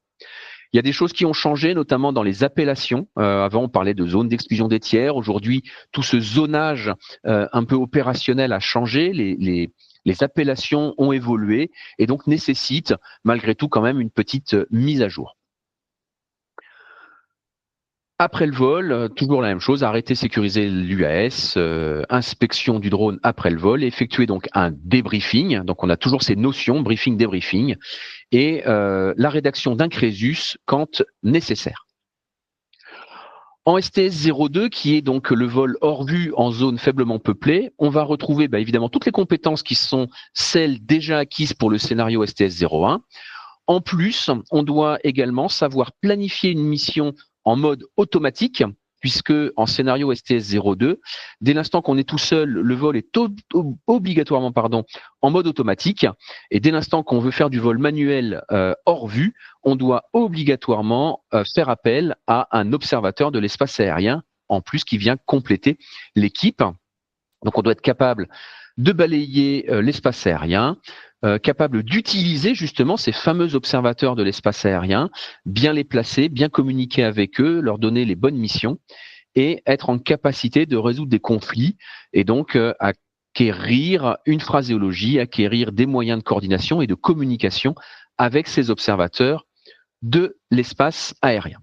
D: Il y a des choses qui ont changé, notamment dans les appellations. Avant, on parlait de zone d'exclusion des tiers. Aujourd'hui, tout ce zonage un peu opérationnel a changé. Les appellations ont évolué et donc nécessitent malgré tout quand même une petite mise à jour. Après le vol, toujours la même chose, arrêter, sécuriser l'UAS, inspection du drone après le vol, effectuer donc un débriefing. Donc on a toujours ces notions, briefing, débriefing, et la rédaction d'un Crésus quand nécessaire. En STS 02, qui est donc le vol hors vue en zone faiblement peuplée, on va retrouver évidemment toutes les compétences qui sont celles déjà acquises pour le scénario STS 01. En plus, on doit également savoir planifier une mission en mode automatique, puisque en scénario STS 02, dès l'instant qu'on est tout seul, le vol est obligatoirement en mode automatique. Et dès l'instant qu'on veut faire du vol manuel hors vue, on doit obligatoirement faire appel à un observateur de l'espace aérien, en plus qui vient compléter l'équipe. Donc on doit être capable de balayer l'espace aérien, capable d'utiliser justement ces fameux observateurs de l'espace aérien, bien les placer, bien communiquer avec eux, leur donner les bonnes missions et être en capacité de résoudre des conflits et donc acquérir une phraséologie, acquérir des moyens de coordination et de communication avec ces observateurs de l'espace aérien.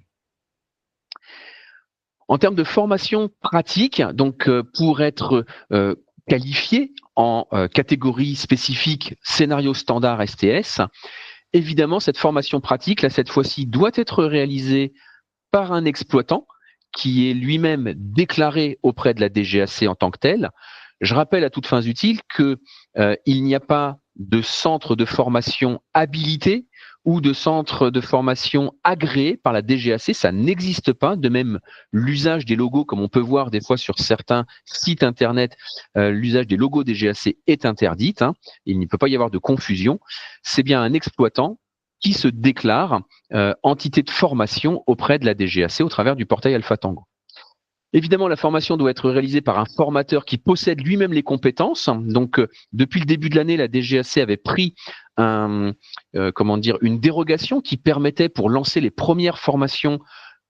D: En termes de formation pratique, donc pour être qualifié en catégorie spécifique scénario standard STS, évidemment cette formation pratique, là cette fois-ci, doit être réalisée par un exploitant qui est lui-même déclaré auprès de la DGAC en tant que tel. Je rappelle à toutes fins utiles que il n'y a pas de centre de formation habilité ou de centre de formation agréé par la DGAC, ça n'existe pas. De même, l'usage des logos, comme on peut voir des fois sur certains sites internet, l'usage des logos DGAC est interdit. Il ne peut pas y avoir de confusion. C'est bien un exploitant qui se déclare entité de formation auprès de la DGAC au travers du portail Alpha Tango. Évidemment, la formation doit être réalisée par un formateur qui possède lui-même les compétences. Donc, depuis le début de l'année, la DGAC avait pris une dérogation qui permettait, pour lancer les premières formations,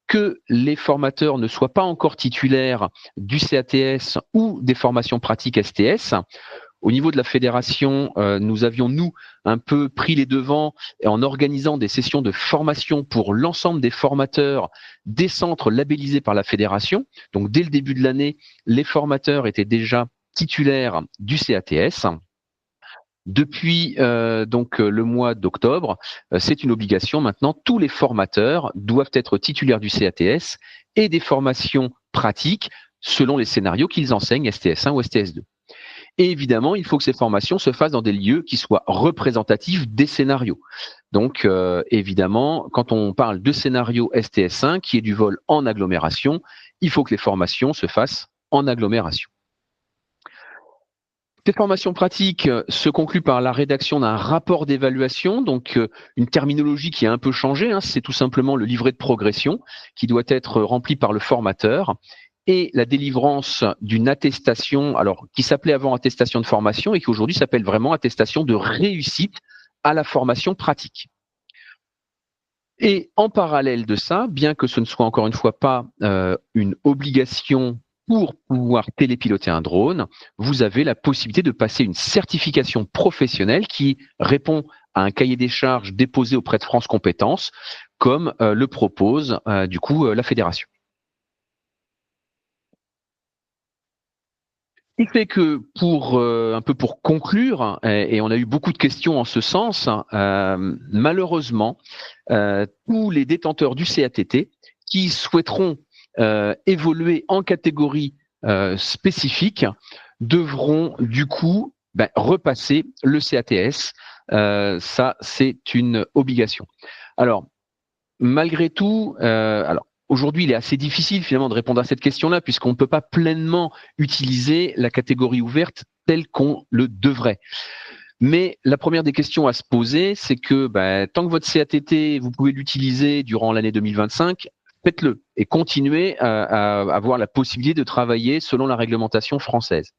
D: que les formateurs ne soient pas encore titulaires du CATS ou des formations pratiques STS. Au niveau de la fédération, nous avions, un peu pris les devants en organisant des sessions de formation pour l'ensemble des formateurs des centres labellisés par la fédération. Donc, dès le début de l'année, les formateurs étaient déjà titulaires du CATS. Depuis le mois d'octobre, c'est une obligation. Maintenant, tous les formateurs doivent être titulaires du CATS et des formations pratiques selon les scénarios qu'ils enseignent, STS1 ou STS2. Et évidemment, il faut que ces formations se fassent dans des lieux qui soient représentatifs des scénarios. Donc, évidemment, quand on parle de scénario STS1, qui est du vol en agglomération, il faut que les formations se fassent en agglomération. Cette formation pratique se conclut par la rédaction d'un rapport d'évaluation, donc une terminologie qui a un peu changé, c'est tout simplement le livret de progression qui doit être rempli par le formateur, et la délivrance d'une attestation, alors qui s'appelait avant attestation de formation et qui aujourd'hui s'appelle vraiment attestation de réussite à la formation pratique. Et en parallèle de ça, bien que ce ne soit encore une fois pas une obligation pour pouvoir télépiloter un drone, vous avez la possibilité de passer une certification professionnelle qui répond à un cahier des charges déposé auprès de France Compétences, comme le propose la fédération. Ce qui fait que pour conclure, et on a eu beaucoup de questions en ce sens, malheureusement, tous les détenteurs du CATT qui souhaiteront évoluer en catégorie spécifique devront du coup repasser le CATS. Ça, c'est une obligation. Alors, malgré tout, aujourd'hui, il est assez difficile finalement de répondre à cette question-là puisqu'on ne peut pas pleinement utiliser la catégorie ouverte telle qu'on le devrait. Mais la première des questions à se poser, c'est que tant que votre CATT, vous pouvez l'utiliser durant l'année 2025, faites-le et continuez à avoir la possibilité de travailler selon la réglementation française.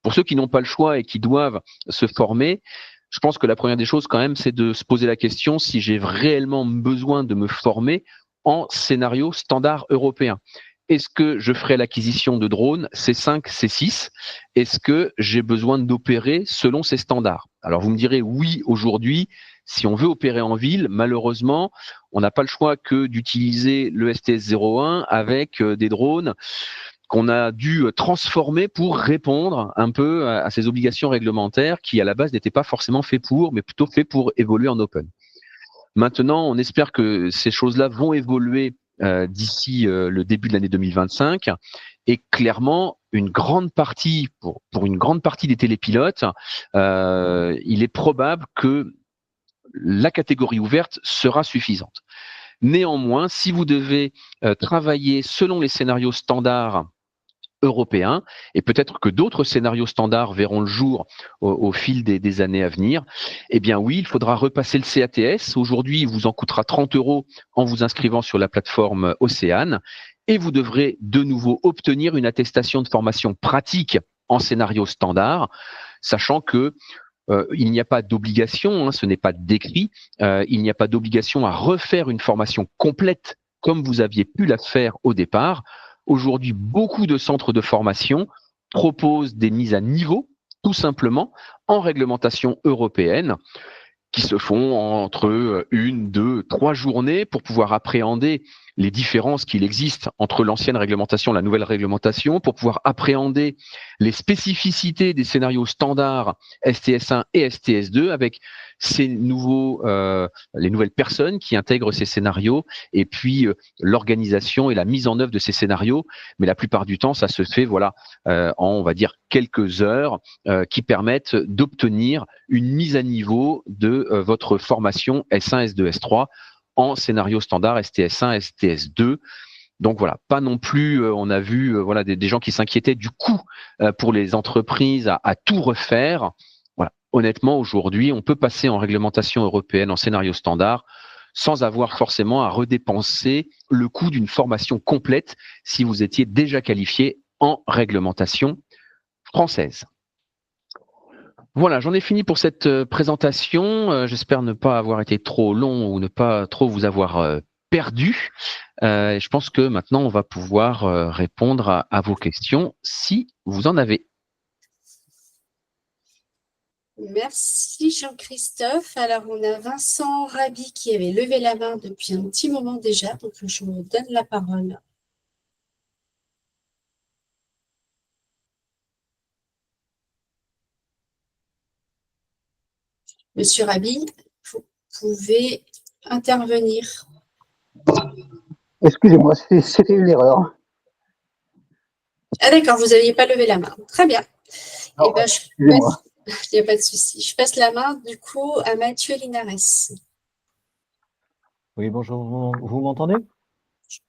D: Pour ceux qui n'ont pas le choix et qui doivent se former, je pense que la première des choses quand même, c'est de se poser la question si j'ai réellement besoin de me former en scénario standard européen. Est-ce que je ferai l'acquisition de drones C5, C6? Est-ce que j'ai besoin d'opérer selon ces standards? Alors vous me direz oui, aujourd'hui, si on veut opérer en ville, malheureusement, on n'a pas le choix que d'utiliser le STS-01 avec des drones qu'on a dû transformer pour répondre un peu à ces obligations réglementaires qui, à la base, n'étaient pas forcément faits pour, mais plutôt faits pour évoluer en open. Maintenant, on espère que ces choses-là vont évoluer d'ici le début de l'année 2025. Et clairement, une grande partie, pour une grande partie des télépilotes, il est probable que la catégorie ouverte sera suffisante. Néanmoins, si vous devez travailler selon les scénarios standards européen, et peut-être que d'autres scénarios standards verront le jour au fil des années à venir, eh bien oui, il faudra repasser le CATS. Aujourd'hui, il vous en coûtera 30 € en vous inscrivant sur la plateforme Océane, et vous devrez de nouveau obtenir une attestation de formation pratique en scénario standard, sachant que il n'y a pas d'obligation, ce n'est pas décrit, il n'y a pas d'obligation à refaire une formation complète comme vous aviez pu la faire au départ. Aujourd'hui, beaucoup de centres de formation proposent des mises à niveau, tout simplement, en réglementation européenne, qui se font entre 1, 2, 3 journées pour pouvoir appréhender les différences qu'il existe entre l'ancienne réglementation et la nouvelle réglementation, pour pouvoir appréhender les spécificités des scénarios standards STS1 et STS2 avec les nouvelles personnes qui intègrent ces scénarios et puis l'organisation et la mise en œuvre de ces scénarios. Mais la plupart du temps, ça se fait en, on va dire, quelques heures qui permettent d'obtenir une mise à niveau de votre formation S1, S2, S3 en scénario standard STS1, STS2. Donc voilà, pas non plus, on a vu des gens qui s'inquiétaient du coût pour les entreprises à tout refaire. Voilà, honnêtement, aujourd'hui, on peut passer en réglementation européenne en scénario standard sans avoir forcément à redépenser le coût d'une formation complète si vous étiez déjà qualifié en réglementation française. Voilà, j'en ai fini pour cette présentation. J'espère ne pas avoir été trop long ou ne pas trop vous avoir perdu. Je pense que maintenant, on va pouvoir répondre à vos questions si vous en avez.
A: Merci Jean-Christophe. Alors, on a Vincent Rabi qui avait levé la main depuis un petit moment déjà, donc je vous donne la parole. Monsieur Rabi, vous pouvez intervenir.
E: Excusez-moi, c'était une erreur.
A: Ah d'accord, vous n'aviez pas levé la main. Très bien.
E: Non, excusez-moi.
A: Il n'y a pas de souci. Je passe la main du coup à Mathieu Linares.
E: Oui, bonjour, vous m'entendez?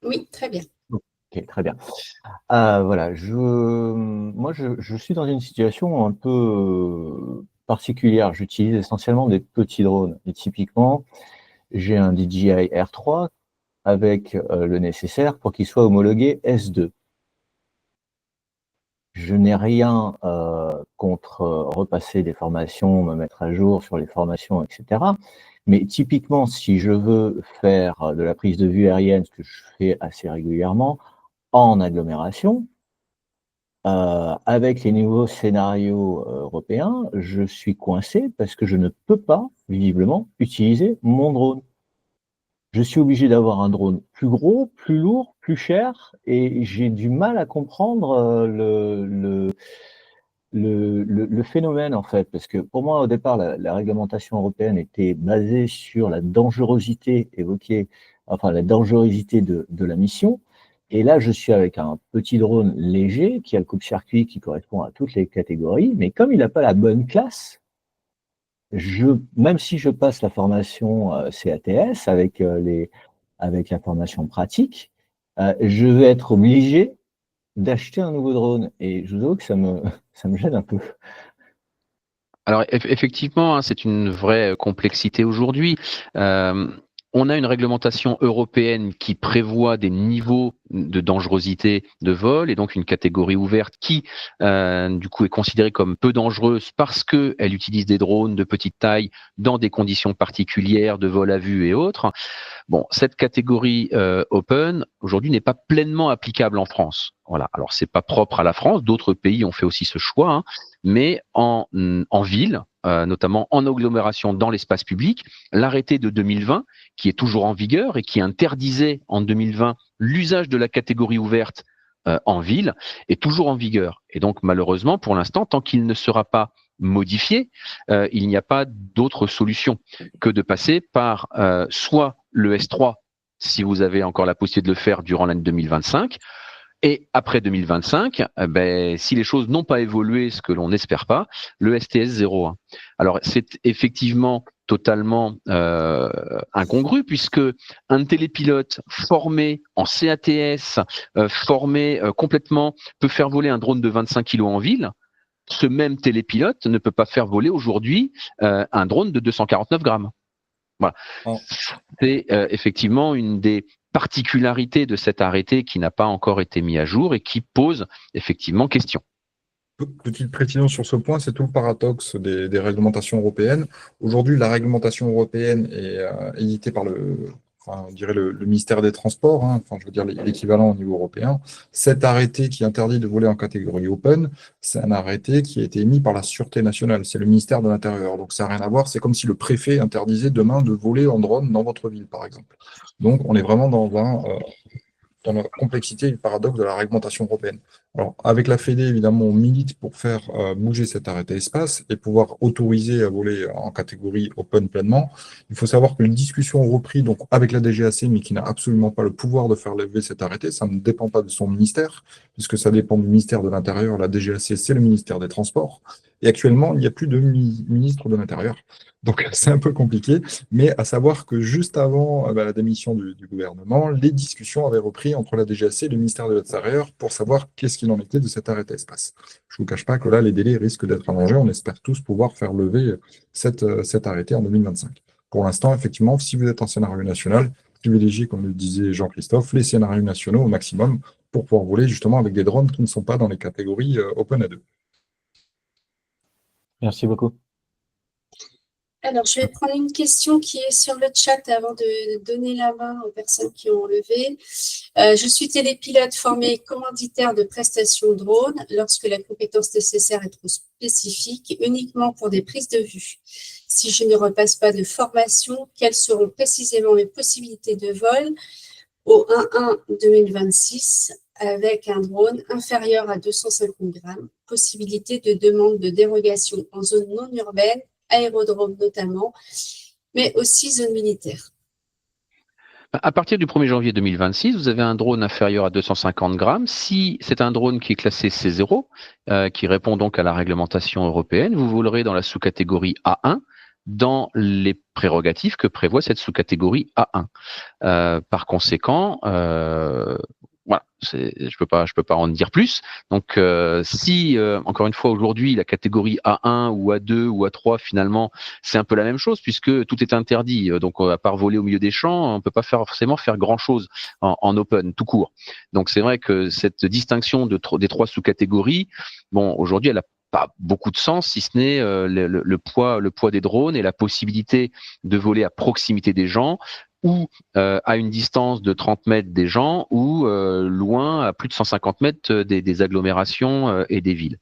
A: Oui, très bien.
E: Ok, très bien. Voilà, moi, je suis dans une situation un peu particulière. J'utilise essentiellement des petits drones. Et typiquement, j'ai un DJI R3 avec le nécessaire pour qu'il soit homologué S2. Je n'ai rien contre repasser des formations, me mettre à jour sur les formations, etc. Mais typiquement, si je veux faire de la prise de vue aérienne, ce que je fais assez régulièrement, en agglomération, avec les nouveaux scénarios européens, je suis coincé parce que je ne peux pas, visiblement, utiliser mon drone. Je suis obligé d'avoir un drone plus gros, plus lourd, plus cher, et j'ai du mal à comprendre le phénomène, en fait, parce que pour moi, au départ, la réglementation européenne était basée sur la dangerosité évoquée, enfin la dangerosité de la mission. Et là, je suis avec un petit drone léger qui a le coupe-circuit qui correspond à toutes les catégories, mais comme il n'a pas la bonne classe, même si je passe la formation CATS avec la formation pratique, je vais être obligé d'acheter un nouveau drone. Et je vous avoue que ça me gêne un peu.
D: Alors effectivement, hein, c'est une vraie complexité aujourd'hui. On a une réglementation européenne qui prévoit des niveaux de dangerosité de vol et donc une catégorie ouverte qui, du coup, est considérée comme peu dangereuse parce qu'elle utilise des drones de petite taille dans des conditions particulières de vol à vue et autres. Bon, cette catégorie open aujourd'hui n'est pas pleinement applicable en France. Voilà. Alors c'est pas propre à la France. D'autres pays ont fait aussi ce choix, hein, mais en ville, notamment en agglomération dans l'espace public, l'arrêté de 2020, qui est toujours en vigueur et qui interdisait en 2020 l'usage de la catégorie ouverte en ville, est toujours en vigueur. Et donc malheureusement, pour l'instant, tant qu'il ne sera pas modifié, il n'y a pas d'autre solution que de passer par soit le S3, si vous avez encore la possibilité de le faire durant l'année 2025, et après 2025, si les choses n'ont pas évolué, ce que l'on n'espère pas, le STS 01. Alors c'est effectivement totalement incongru puisque un télépilote formé en CATS, formé complètement, peut faire voler un drone de 25 kg en ville. Ce même télépilote ne peut pas faire voler aujourd'hui un drone de 249 grammes. Voilà.
C: Oh.
D: C'est effectivement une des particularités de cet arrêté qui n'a pas encore été mis à jour et qui pose effectivement question.
C: Petite précision sur ce point, c'est tout le paradoxe des réglementations européennes. Aujourd'hui, la réglementation européenne est éditée par on dirait le ministère des Transports, hein, enfin, je veux dire l'équivalent au niveau européen. Cet arrêté qui interdit de voler en catégorie open, c'est un arrêté qui a été émis par la Sûreté nationale, c'est le ministère de l'Intérieur. Donc ça n'a rien à voir, c'est comme si le préfet interdisait demain de voler en drone dans votre ville, par exemple. Donc on est vraiment dans la complexité et le paradoxe de la réglementation européenne. Alors, avec la Fédé, évidemment, on milite pour faire bouger cet arrêté espace et pouvoir autoriser à voler en catégorie open pleinement. Il faut savoir que les discussions ont repris donc, avec la DGAC, mais qui n'a absolument pas le pouvoir de faire lever cet arrêté. Ça ne dépend pas de son ministère, puisque ça dépend du ministère de l'Intérieur. La DGAC, c'est le ministère des Transports. Et actuellement, il n'y a plus de ministre de l'Intérieur. Donc, c'est un peu compliqué. Mais à savoir que juste avant la démission du gouvernement, les discussions avaient repris entre la DGAC et le ministère de l'Intérieur pour savoir qu'est-ce qu'il en était de cet arrêté espace. Je ne vous cache pas que là, les délais risquent d'être allongés. On espère tous pouvoir faire lever cet arrêté en 2025. Pour l'instant, effectivement, si vous êtes en scénario national, privilégiez, comme le disait Jean-Christophe, les scénarios nationaux au maximum pour pouvoir voler justement avec des drones qui ne sont pas dans les catégories Open A2.
E: Merci beaucoup.
A: Alors, je vais prendre une question qui est sur le chat avant de donner la main aux personnes qui ont levé. Je suis télépilote formé commanditaire de prestations drone lorsque la compétence nécessaire est trop spécifique, uniquement pour des prises de vue. Si je ne repasse pas de formation, quelles seront précisément mes possibilités de vol au 1-1-2026 avec un drone inférieur à 250 grammes, possibilité de demande de dérogation en zone non urbaine, aérodrome notamment, mais aussi zone militaire.
D: À partir du 1er janvier 2026, vous avez un drone inférieur à 250 grammes. Si c'est un drone qui est classé C0, qui répond donc à la réglementation européenne, vous volerez dans la sous-catégorie A1 dans les prérogatives que prévoit cette sous-catégorie A1. Par conséquent, voilà, je peux pas en dire plus. Donc, si encore une fois aujourd'hui la catégorie A1 ou A2 ou A3 finalement c'est un peu la même chose puisque tout est interdit. Donc, à part voler au milieu des champs, on peut pas forcément faire grand chose en open tout court. Donc, c'est vrai que cette distinction des trois sous-catégories, bon, aujourd'hui elle a pas beaucoup de sens, si ce n'est le poids des drones et la possibilité de voler à proximité des gens ou à une distance de 30 mètres des gens ou loin à plus de 150 mètres des agglomérations et des villes.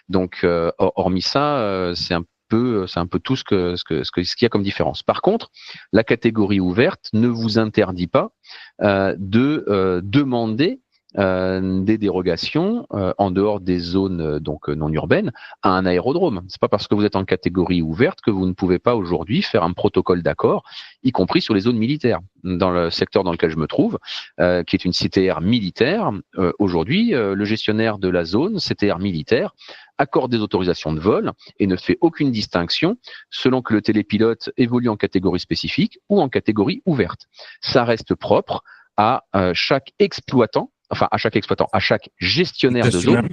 D: Donc, hormis ça, c'est un peu tout ce qu'il y a comme différence. Par contre, la catégorie ouverte ne vous interdit pas de demander des dérogations en dehors des zones donc non urbaines à un aérodrome. C'est pas parce que vous êtes en catégorie ouverte que vous ne pouvez pas aujourd'hui faire un protocole d'accord, y compris sur les zones militaires. Dans le secteur dans lequel je me trouve, qui est une CTR militaire, aujourd'hui, le gestionnaire de la zone, CTR militaire, accorde des autorisations de vol et ne fait aucune distinction selon que le télépilote évolue en catégorie spécifique ou en catégorie ouverte. Ça reste propre à chaque exploitant, à chaque gestionnaire de zone,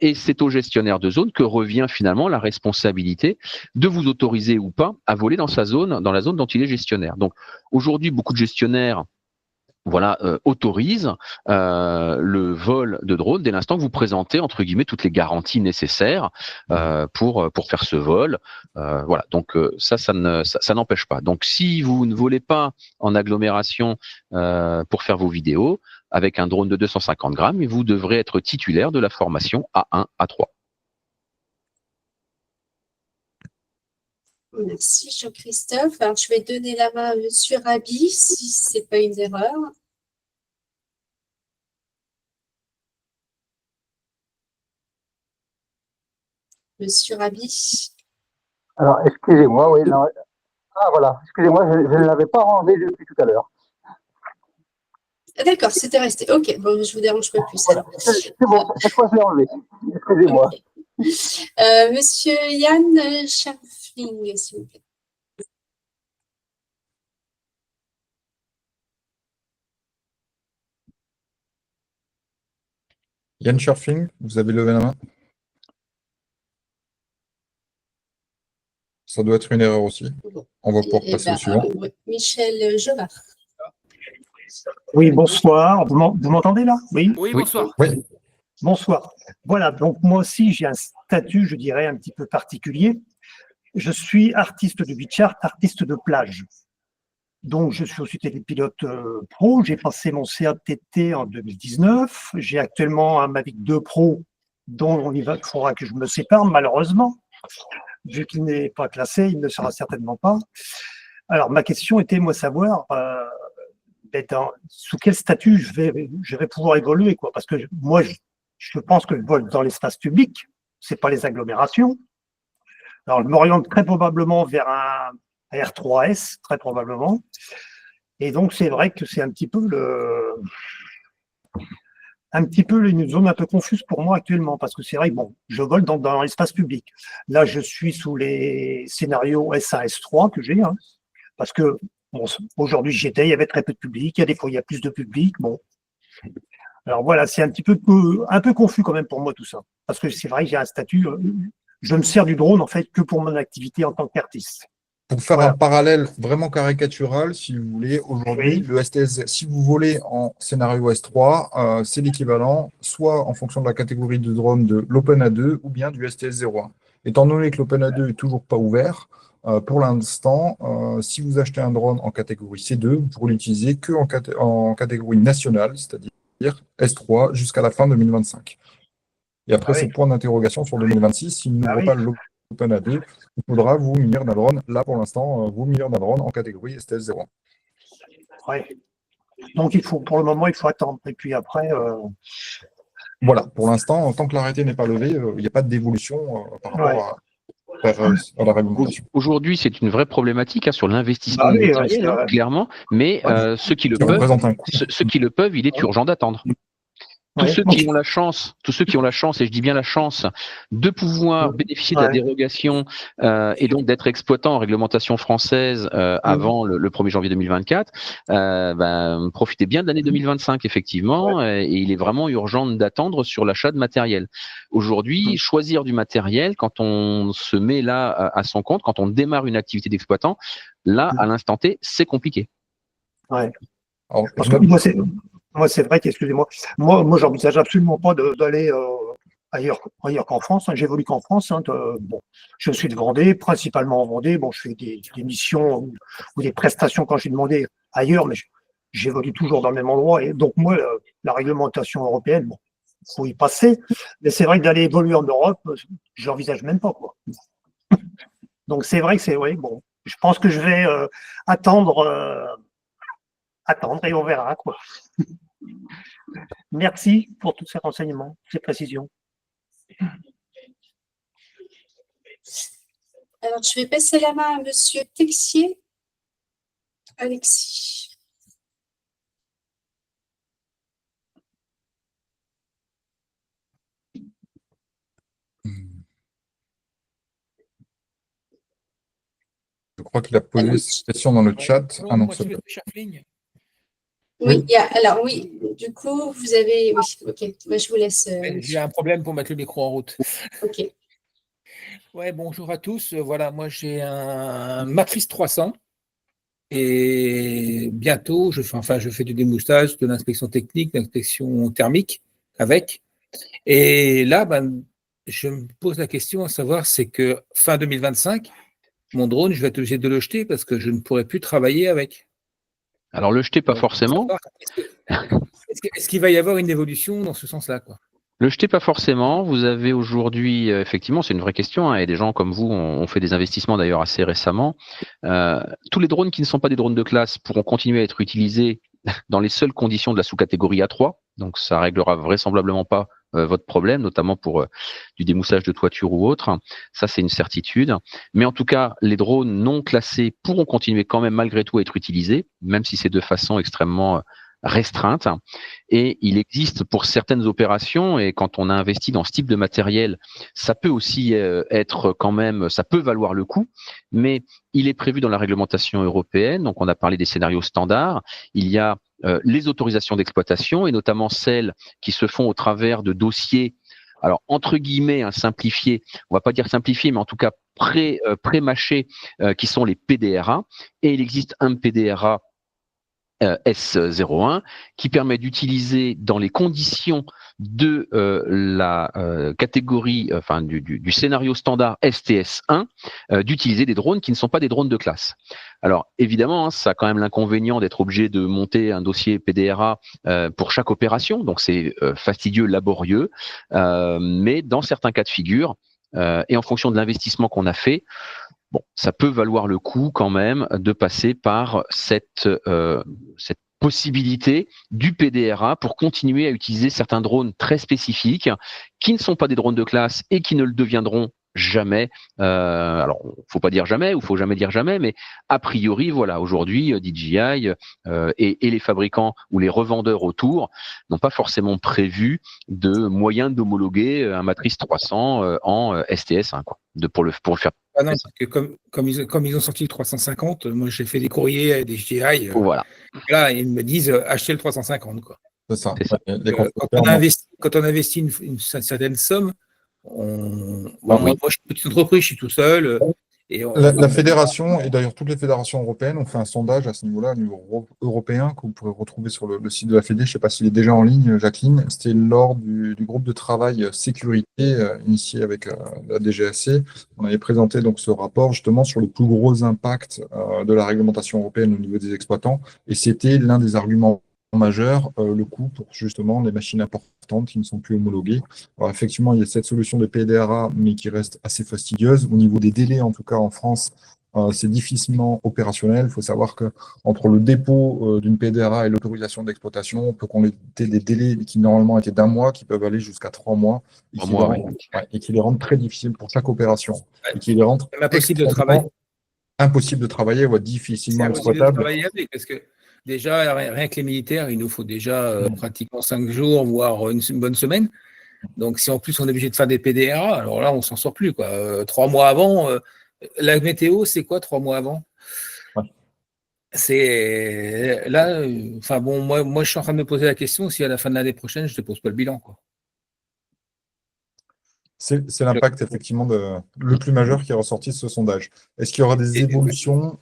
D: Et c'est au gestionnaire de zone que revient finalement la responsabilité de vous autoriser ou pas à voler dans la zone dont il est gestionnaire. Donc aujourd'hui, beaucoup de gestionnaires autorisent le vol de drone dès l'instant que vous présentez entre guillemets toutes les garanties nécessaires pour faire ce vol. Donc ça n'empêche pas. Donc si vous ne volez pas en agglomération pour faire vos vidéos avec un drone de 250 grammes, vous devrez être titulaire de la formation A1, A3.
A: Merci Jean-Christophe. Alors, je vais donner la main à Monsieur Rabi, si ce n'est pas une erreur. Monsieur Rabi.
F: Alors, excusez-moi, oui. Non. Ah, voilà. Excusez-moi, je ne l'avais pas rangé depuis tout à l'heure.
A: D'accord, c'était resté. Ok, bon, je vous dérange pas plus.
F: Voilà. C'est bon, cette fois, je l'ai enlevé. Excusez-moi.
A: Okay. Monsieur Yann Scharfling, s'il vous plaît.
C: Yann Scharfling, vous avez levé la main? Ça doit être une erreur aussi.
A: Bon.
C: On va pouvoir passer au suivant.
A: Michel Jovard.
G: Oui, bonsoir. Vous m'entendez là? Oui.
H: Oui, bonsoir.
C: Oui.
G: Bonsoir. Voilà, donc moi aussi j'ai un statut, je dirais, un petit peu particulier. Je suis artiste de beach art, artiste de plage. Donc je suis aussi télépilote pro. J'ai passé mon CATT en 2019. J'ai actuellement un Mavic 2 Pro dont il faudra que je me sépare malheureusement. Vu qu'il n'est pas classé, il ne sera certainement pas. Alors ma question était, moi, savoir sous quel statut je vais pouvoir évoluer, quoi. Parce que moi, je pense que le vol dans l'espace public, c'est pas les agglomérations. Alors, je m'oriente très probablement vers un R3S, très probablement. Et donc, c'est vrai que c'est un petit peu une zone un peu confuse pour moi actuellement, parce que c'est vrai que bon, je vole dans l'espace public. Là, je suis sous les scénarios S1, S3 que j'ai, hein, parce que bon, aujourd'hui, j'y étais, il y avait très peu de public, il y a des fois, il y a plus de public. Bon. Alors voilà, c'est un peu confus quand même pour moi tout ça. Parce que c'est vrai que j'ai un statut, je me sers du drone en fait que pour mon activité en tant qu'artiste.
C: Pour faire
G: Voilà.
C: un parallèle vraiment caricatural, si vous voulez, aujourd'hui,
G: Oui.
C: le STS, si vous volez en scénario S3, c'est l'équivalent, soit en fonction de la catégorie de drone de l'OpenA2 ou bien du STS 01. Étant donné que l'OpenA2 est toujours pas ouvert, pour l'instant, si vous achetez un drone en catégorie C2, vous pourrez l'utiliser que en catégorie nationale, c'est-à-dire S3 jusqu'à la fin 2025. Et après,
G: Ah oui.
C: c'est point d'interrogation sur 2026. S'il n'ouvre pas l'OpenA2, il faudra vous munir d'un drone. Là, pour l'instant, vous munir d'un drone en catégorie STS 01.
G: Ouais. Donc, pour le moment, il faut attendre. Et puis après.
C: Voilà, pour l'instant, tant que l'arrêté n'est pas levé, il n'y a pas d'évolution par rapport à la réglementation.
D: Aujourd'hui, c'est une vraie problématique sur l'investissement
G: oui,
D: matériel, clairement, mais ceux qui le
C: Ça représente un coût.
D: le peuvent, il est urgent d'attendre. Tous ceux qui ont la chance, et je dis bien la chance, de pouvoir bénéficier de la dérogation et donc d'être exploitant en réglementation française avant le 1er janvier 2024, profitez bien de l'année 2025, effectivement, et il est vraiment urgent d'attendre sur l'achat de matériel. Aujourd'hui, choisir du matériel, quand on se met là à son compte, quand on démarre une activité d'exploitant, là, à l'instant T, c'est compliqué.
G: Ouais.
C: Alors,
G: Parce que moi, c'est vrai qu'excusez-moi, moi, j'envisage absolument pas d'aller ailleurs qu'en France. Hein. J'évolue qu'en France. Hein, bon, je suis de Vendée, principalement en Vendée. Bon, je fais des missions ou des prestations quand j'ai demandé ailleurs, mais j'évolue toujours dans le même endroit. Et donc, moi, la réglementation européenne, bon, il faut y passer. Mais c'est vrai que d'aller évoluer en Europe, je l'envisage même pas, quoi. Donc, c'est vrai que bon, je pense que je vais attendre et on verra, quoi. Merci pour tous ces renseignements, ces précisions.
A: Alors, je vais passer la main à Monsieur Texier. Alexis.
C: Je crois qu'il a posé cette question dans le chat.
H: Non, moi, c'est Scharfling.
A: Oui, alors oui, du coup, vous avez… Oui, ok, moi, je vous laisse…
H: J'ai un problème pour mettre le micro en route.
A: Ok.
H: Ouais, bonjour à tous. Voilà, moi j'ai un Matrice 300 et bientôt je fais du démoussage, de l'inspection technique, de l'inspection thermique avec. Et là, je me pose la question à savoir, c'est que fin 2025, mon drone, je vais être obligé de le jeter parce que je ne pourrai plus travailler avec.
D: Alors le jeter, pas
H: Donc,
D: forcément.
H: est-ce qu'il va y avoir une évolution dans ce sens-là, quoi?
D: Le jeter, pas forcément. Vous avez aujourd'hui, effectivement, c'est une vraie question, hein, et des gens comme vous ont fait des investissements d'ailleurs assez récemment. Tous les drones qui ne sont pas des drones de classe pourront continuer à être utilisés dans les seules conditions de la sous-catégorie A3. Donc ça réglera vraisemblablement pas votre problème, notamment pour du démoussage de toiture ou autre. Ça, c'est une certitude. Mais en tout cas, les drones non classés pourront continuer quand même malgré tout à être utilisés, même si c'est de façon extrêmement restreinte. Et il existe pour certaines opérations, et quand on a investi dans ce type de matériel, ça peut aussi être quand même, ça peut valoir le coup, mais il est prévu dans la réglementation européenne, donc on a parlé des scénarios standards, il y a les autorisations d'exploitation, et notamment celles qui se font au travers de dossiers, alors entre guillemets, simplifiés, on va pas dire simplifiés, mais en tout cas pré-mâchés, qui sont les PDRA, et il existe un PDRA S01 qui permet d'utiliser dans les conditions de la catégorie, enfin du scénario standard STS1, d'utiliser des drones qui ne sont pas des drones de classe. Alors évidemment, ça a quand même l'inconvénient d'être obligé de monter un dossier PDRA pour chaque opération, donc c'est fastidieux, laborieux, mais dans certains cas de figure, et en fonction de l'investissement qu'on a fait, bon, ça peut valoir le coup quand même de passer par cette possibilité du PDRA pour continuer à utiliser certains drones très spécifiques qui ne sont pas des drones de classe et qui ne le deviendront jamais. Alors, faut pas dire jamais ou faut jamais dire jamais, mais a priori, voilà, aujourd'hui, DJI et les fabricants ou les revendeurs autour n'ont pas forcément prévu de moyens d'homologuer un Matrice 300 en STS1, quoi, pour le faire.
H: Ah non, parce que comme ils ont sorti le 350, moi j'ai fait des courriers à des GI,
D: Voilà.
H: là, ils me disent achetez le 350, quoi.
C: C'est ça.
D: C'est ça.
C: Les
H: Quand on investit une certaine somme, moi, je suis une petite entreprise, je suis tout seul. Et
C: La fédération, et d'ailleurs toutes les fédérations européennes, ont fait un sondage à ce niveau-là, au niveau européen, que vous pourrez retrouver sur le site de la Fédé. Je ne sais pas s'il est déjà en ligne, Jacqueline. C'était lors du groupe de travail sécurité initié avec la DGAC. On avait présenté donc ce rapport justement sur le plus gros impact de la réglementation européenne au niveau des exploitants. Et c'était l'un des arguments majeurs, le coût pour justement les machines importantes qui ne sont plus homologuées. Alors effectivement, il y a cette solution de PDRA, mais qui reste assez fastidieuse. Au niveau des délais, en tout cas en France, c'est difficilement opérationnel. Il faut savoir que entre le dépôt d'une PDRA et l'autorisation d'exploitation, on peut compter des délais qui normalement étaient d'1 mois, qui peuvent aller jusqu'à 3 mois, et qui les rendent très difficiles pour chaque opération, et qui les rendent
H: impossible de travailler.
C: Impossible de travailler ou difficilement exploitable.
H: C'est impossible de travailler avec, parce que déjà, rien que les militaires, il nous faut déjà pratiquement 5 jours, voire une bonne semaine. Donc, si en plus on est obligé de faire des PDRA, alors là, on s'en sort plus, quoi. 3 mois avant, la météo, c'est quoi 3 mois avant? C'est là, enfin bon, moi, je suis en train de me poser la question si à la fin de l'année prochaine, je ne te pose pas le bilan, quoi.
C: C'est l'impact, effectivement, le plus majeur qui est ressorti de ce sondage. Est-ce qu'il y aura des évolutions?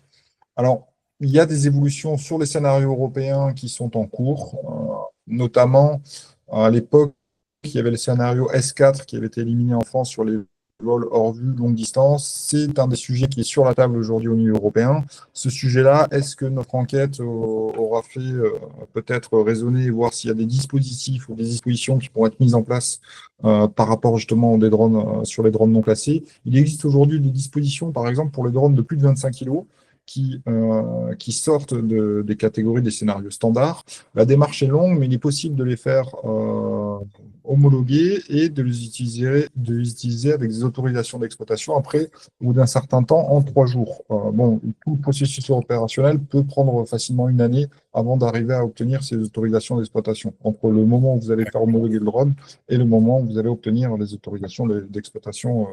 C: Alors, il y a des évolutions sur les scénarios européens qui sont en cours, notamment à l'époque, il y avait le scénario S4 qui avait été éliminé en France sur les vols hors vue longue distance. C'est un des sujets qui est sur la table aujourd'hui au niveau européen. Ce sujet-là, est-ce que notre enquête aura fait peut-être raisonner et voir s'il y a des dispositifs ou des dispositions qui pourront être mises en place par rapport justement des drones sur les drones non classés? Il existe aujourd'hui des dispositions, par exemple, pour les drones de plus de 25 kg qui sortent des catégories des scénarios standards. La démarche est longue, mais il est possible de les faire homologuer et de les utiliser avec des autorisations d'exploitation après, au bout d'un certain temps, en 3 jours. Bon, tout le processus opérationnel peut prendre facilement 1 année avant d'arriver à obtenir ces autorisations d'exploitation, entre le moment où vous allez faire homologuer le drone et le moment où vous allez obtenir les autorisations d'exploitation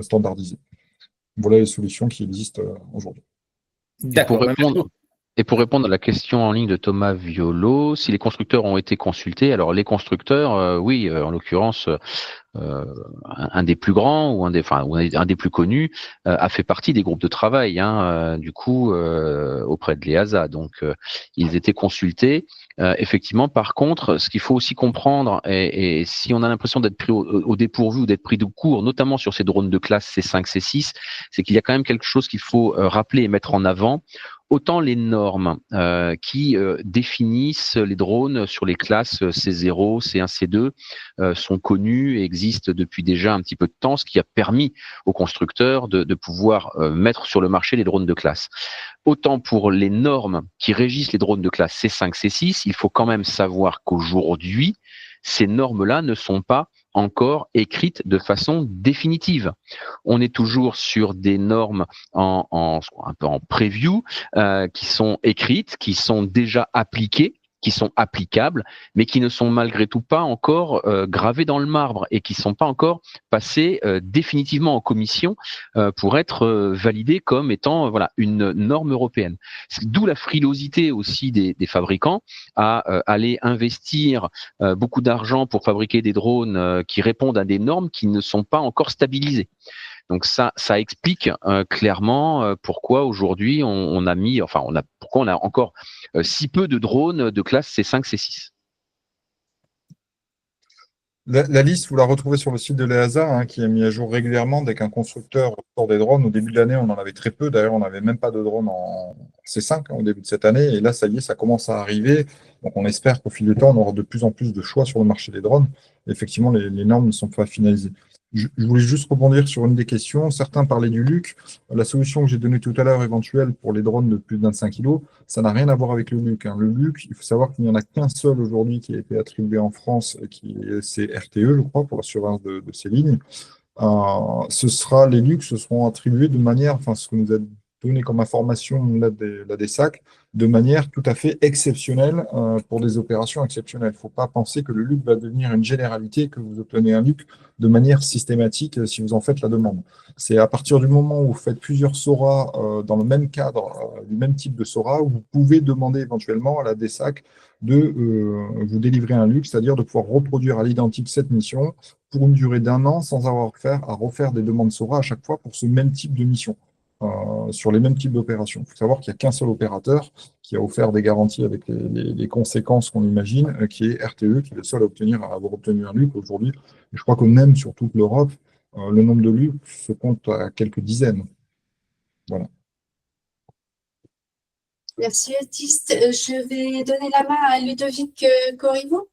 C: standardisées. Voilà les solutions qui existent aujourd'hui.
D: Pour répondre, Et pour répondre à la question en ligne de Thomas Violo, si les constructeurs ont été consultés, alors les constructeurs, oui, en l'occurrence, un des plus grands ou un des plus connus a fait partie des groupes de travail, du coup, auprès de l'EASA. Donc, ils étaient consultés. Effectivement, par contre, ce qu'il faut aussi comprendre, et si on a l'impression d'être pris au dépourvu ou d'être pris de court, notamment sur ces drones de classe C5, C6, c'est qu'il y a quand même quelque chose qu'il faut rappeler et mettre en avant. Autant les normes qui définissent les drones sur les classes C0, C1, C2 sont connues et existent depuis déjà un petit peu de temps, ce qui a permis aux constructeurs de pouvoir mettre sur le marché les drones de classe. Autant pour les normes qui régissent les drones de classe C5, C6, il faut quand même savoir qu'aujourd'hui, ces normes-là ne sont pas encore écrites de façon définitive. On est toujours sur des normes un peu en preview qui sont écrites, qui sont déjà appliquées, qui sont applicables, mais qui ne sont malgré tout pas encore gravées dans le marbre et qui ne sont pas encore passées définitivement en commission pour être validées comme étant une norme européenne. D'où la frilosité aussi des fabricants à aller investir beaucoup d'argent pour fabriquer des drones qui répondent à des normes qui ne sont pas encore stabilisées. Donc ça explique clairement pourquoi aujourd'hui pourquoi on a encore si peu de drones de classe C5, C6.
C: La liste, vous la retrouvez sur le site de l'EASA, qui est mis à jour régulièrement dès qu'un constructeur sort des drones. Au début de l'année, on en avait très peu. D'ailleurs, on n'avait même pas de drones en C5 au début de cette année. Et là, ça y est, ça commence à arriver. Donc, on espère qu'au fil du temps, on aura de plus en plus de choix sur le marché des drones. Effectivement, les normes ne sont pas finalisées. Je voulais juste rebondir sur une des questions. Certains parlaient du LUC. La solution que j'ai donnée tout à l'heure, éventuelle pour les drones de plus de 25 kg, ça n'a rien à voir avec le LUC. Le LUC, il faut savoir qu'il n'y en a qu'un seul aujourd'hui qui a été attribué en France, c'est RTE, je crois, pour la surveillance de ces lignes. Les LUC se seront attribués de manière, ce que nous a donné comme information la DESAC, de manière tout à fait exceptionnelle pour des opérations exceptionnelles. Il ne faut pas penser que le LUC va devenir une généralité, que vous obtenez un LUC de manière systématique si vous en faites la demande. C'est à partir du moment où vous faites plusieurs SORA dans le même cadre, du même type de SORA, où vous pouvez demander éventuellement à la DESAC de vous délivrer un LUC, c'est-à-dire de pouvoir reproduire à l'identique cette mission pour une durée d'1 an sans avoir à refaire des demandes SORA à chaque fois pour ce même type de mission. Sur les mêmes types d'opérations. Il faut savoir qu'il n'y a qu'un seul opérateur qui a offert des garanties avec les conséquences qu'on imagine, qui est RTE, qui est le seul à avoir obtenu un LUC aujourd'hui. Et je crois que même sur toute l'Europe, le nombre de LUC se compte à quelques dizaines. Voilà.
A: Merci, Baptiste. Je vais donner la main à Ludovic Corriveau.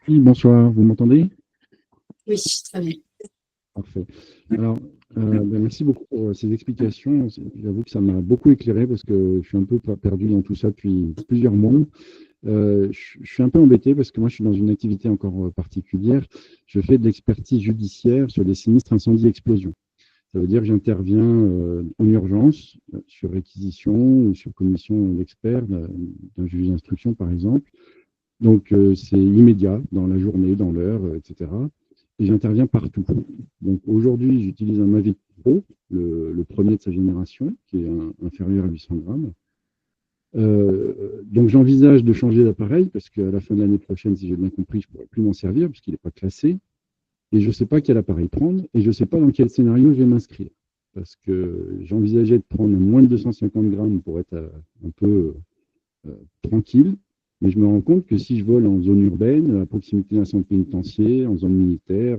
I: Oui, bonsoir, vous m'entendez?
A: Oui, très bien.
I: Parfait. Alors, merci beaucoup pour ces explications. J'avoue que ça m'a beaucoup éclairé parce que je suis un peu perdu dans tout ça depuis plusieurs mois. Je suis un peu embêté parce que moi, je suis dans une activité encore particulière. Je fais de l'expertise judiciaire sur des sinistres incendie-explosion. Ça veut dire que j'interviens en urgence sur réquisition ou sur commission d'experts d'un juge d'instruction, par exemple. Donc, c'est immédiat, dans la journée, dans l'heure, etc. Et j'interviens partout. Donc aujourd'hui, j'utilise un Mavic Pro, le premier de sa génération, qui est inférieur à 800 grammes. Donc j'envisage de changer d'appareil, parce qu'à la fin de l'année prochaine, si j'ai bien compris, je ne pourrai plus m'en servir, puisqu'il n'est pas classé. Et je ne sais pas quel appareil prendre, et je ne sais pas dans quel scénario je vais m'inscrire. Parce que j'envisageais de prendre moins de 250 grammes pour être un peu tranquille. Mais je me rends compte que si je vole en zone urbaine, à proximité d'un centre pénitentiaire, en zone militaire,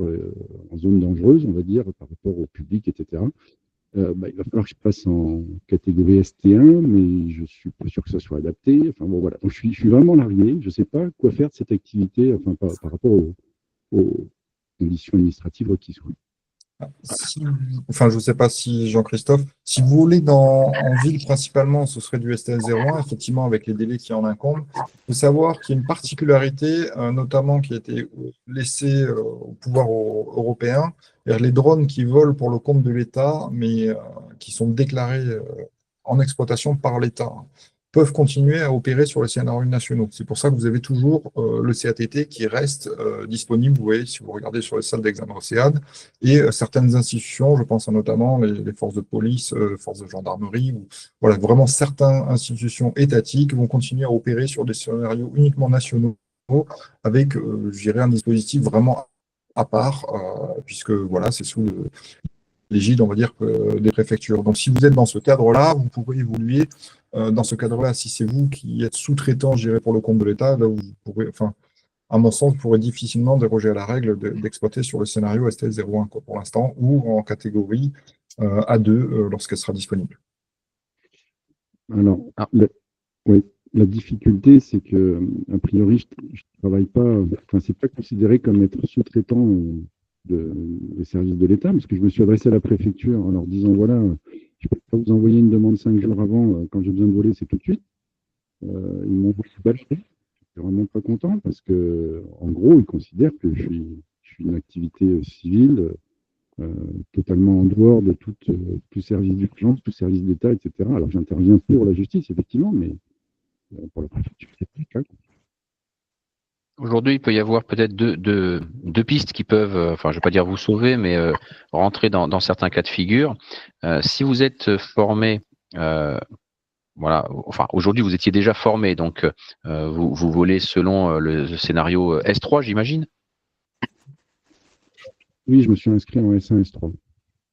I: en zone dangereuse, on va dire, par rapport au public, etc., il va falloir que je passe en catégorie ST1, mais je ne suis pas sûr que ça soit adapté. Enfin bon, voilà. Donc, je suis vraiment largué. Je ne sais pas quoi faire de cette activité par rapport aux conditions administratives requises.
C: Je ne sais pas si Jean-Christophe, si vous voulez en ville principalement, ce serait du STL01, effectivement, avec les délais qui en incombent. Il faut savoir qu'il y a une particularité, notamment qui a été laissée au pouvoir européen, les drones qui volent pour le compte de l'État, mais qui sont déclarés en exploitation par l'État. peuvent continuer à opérer sur les scénarios nationaux. C'est pour ça que vous avez toujours le CATT qui reste disponible, vous voyez, si vous regardez sur les salles d'examen OCEAD, et certaines institutions, je pense à notamment les forces de police, forces de gendarmerie, ou voilà, vraiment certaines institutions étatiques vont continuer à opérer sur des scénarios uniquement nationaux, avec, je dirais, un dispositif vraiment à part, puisque voilà, c'est sous l'égide, on va dire, des préfectures. Donc, si vous êtes dans ce cadre-là, vous pouvez évoluer dans ce cadre-là. Si c'est vous qui êtes sous-traitant, je dirais, pour le compte de l'État, là où vous pourrez, enfin, à mon sens, vous pourrez difficilement déroger à la règle d'exploiter sur le scénario STS-01 pour l'instant, ou en catégorie A2 lorsqu'elle sera disponible.
I: Alors, oui, la difficulté, c'est que, a priori, je ne travaille pas, enfin, c'est pas considéré comme être sous-traitant des services de l'État, parce que je me suis adressé à la préfecture en leur disant, voilà, je ne peux pas vous envoyer une demande 5 jours avant, quand j'ai besoin de voler, c'est tout de suite. Ils m'ont bâché. Je suis vraiment pas content, parce que, en gros, ils considèrent que je suis une activité civile, totalement en dehors de tout service d'urgence, tout service d'État, etc. Alors, j'interviens pour la justice, effectivement, mais pour la préfecture, c'est pas le cas.
D: Aujourd'hui, il peut y avoir peut-être deux pistes qui peuvent, enfin, je ne vais pas dire vous sauver, mais rentrer dans certains cas de figure. Si vous êtes formé, voilà, enfin, aujourd'hui, vous étiez déjà formé, donc vous volez selon le scénario S3, j'imagine?
I: Oui, je me suis inscrit en S1, S3.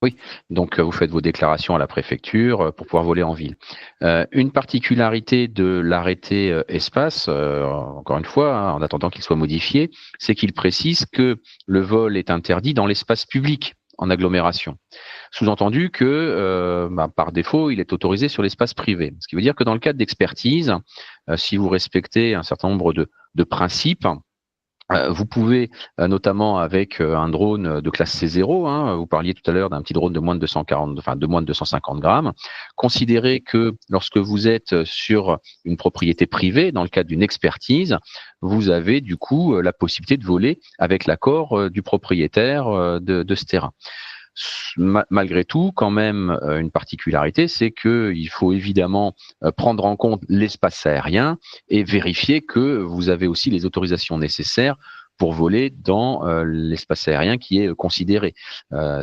D: Oui, donc vous faites vos déclarations à la préfecture pour pouvoir voler en ville. Une particularité de l'arrêté espace, encore une fois, hein, en attendant qu'il soit modifié, c'est qu'il précise que le vol est interdit dans l'espace public en agglomération. Sous-entendu que par défaut, il est autorisé sur l'espace privé. Ce qui veut dire que dans le cadre d'expertise, si vous respectez un certain nombre de principes, vous pouvez, notamment avec un drone de classe C0, hein, vous parliez tout à l'heure d'un petit drone de moins de 240, enfin de moins de 250 grammes, considérez que lorsque vous êtes sur une propriété privée, dans le cadre d'une expertise, vous avez du coup la possibilité de voler avec l'accord du propriétaire de ce terrain. Malgré tout, quand même, une particularité, c'est qu'il faut évidemment prendre en compte l'espace aérien et vérifier que vous avez aussi les autorisations nécessaires pour voler dans l'espace aérien qui est considéré.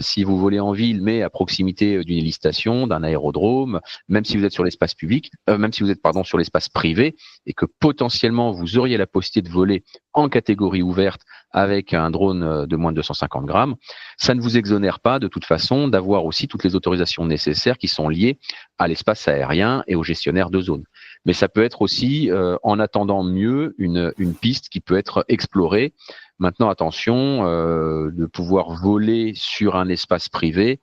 D: Si vous volez en ville, mais à proximité d'une hélistation, d'un aérodrome, même si vous êtes sur l'espace public, même si vous êtes sur l'espace privé, et que potentiellement vous auriez la possibilité de voler en catégorie ouverte avec un drone de moins de 250 grammes, ça ne vous exonère pas de toute façon d'avoir aussi toutes les autorisations nécessaires qui sont liées à l'espace aérien et au gestionnaire de zone. Mais ça peut être aussi, en attendant mieux, une piste qui peut être explorée. Maintenant, attention, de pouvoir voler sur un espace privé.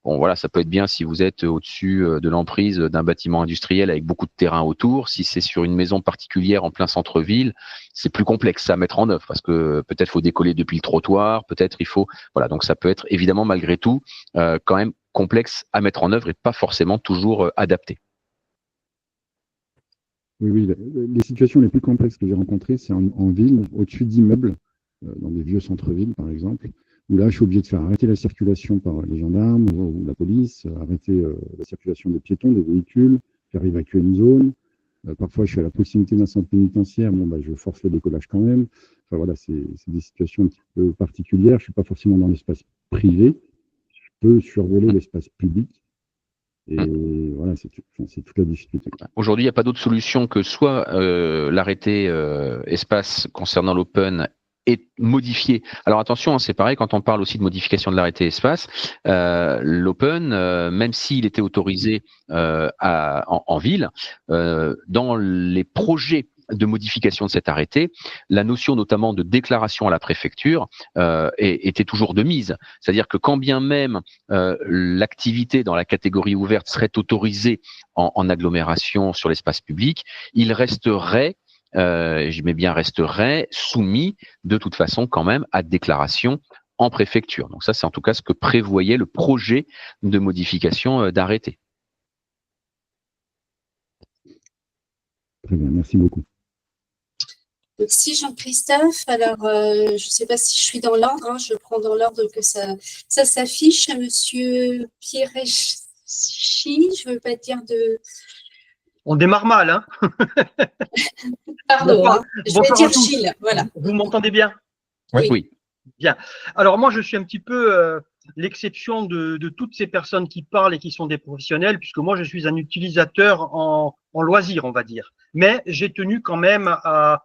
D: Bon, voilà, ça peut être bien si vous êtes au-dessus de l'emprise d'un bâtiment industriel avec beaucoup de terrain autour. Si c'est sur une maison particulière en plein centre-ville, c'est plus complexe à mettre en œuvre parce que peut-être faut décoller depuis le trottoir, peut-être il faut, voilà, donc ça peut être évidemment malgré tout quand même complexe à mettre en œuvre et pas forcément toujours adapté.
I: Oui, les situations les plus complexes que j'ai rencontrées, c'est en ville, au-dessus d'immeubles, dans des vieux centres-villes par exemple, où là, je suis obligé de faire arrêter la circulation par les gendarmes ou la police, arrêter la circulation des piétons, des véhicules, faire évacuer une zone. Parfois, je suis à la proximité d'un centre pénitentiaire, bon, je force le décollage quand même. Enfin, voilà, c'est des situations un petit peu particulières. Je ne suis pas forcément dans l'espace privé. Je peux survoler l'espace public. Et voilà, c'est toute la difficulté.
D: Aujourd'hui, il n'y a pas d'autre solution que soit l'arrêté espace concernant l'open est modifié. Alors attention, hein, c'est pareil quand on parle aussi de modification de l'arrêté espace. L'open, même s'il était autorisé en ville, dans les projets de modification de cet arrêté, la notion notamment de déclaration à la préfecture était toujours de mise. C'est-à-dire que quand bien même l'activité dans la catégorie ouverte serait autorisée en agglomération sur l'espace public, il resterait, je mets bien resterait, soumis de toute façon quand même à déclaration en préfecture. Donc ça, c'est en tout cas ce que prévoyait le projet de modification d'arrêté.
I: Très bien, merci beaucoup.
A: Merci Jean-Christophe. Alors, je ne sais pas si je suis dans l'ordre, hein, je prends dans l'ordre que ça s'affiche. Monsieur Pierreschi, je ne veux pas dire
J: On démarre mal, hein?
A: Pardon,
J: Bonsoir,
A: je vais
J: bonsoir
A: dire
J: à tous.
A: Gilles, voilà.
J: Vous m'entendez bien?
C: Oui.
D: Oui.
J: Bien. Alors moi, je suis un petit peu l'exception de toutes ces personnes qui parlent et qui sont des professionnels, puisque moi, je suis un utilisateur en loisir, on va dire. Mais j'ai tenu quand même à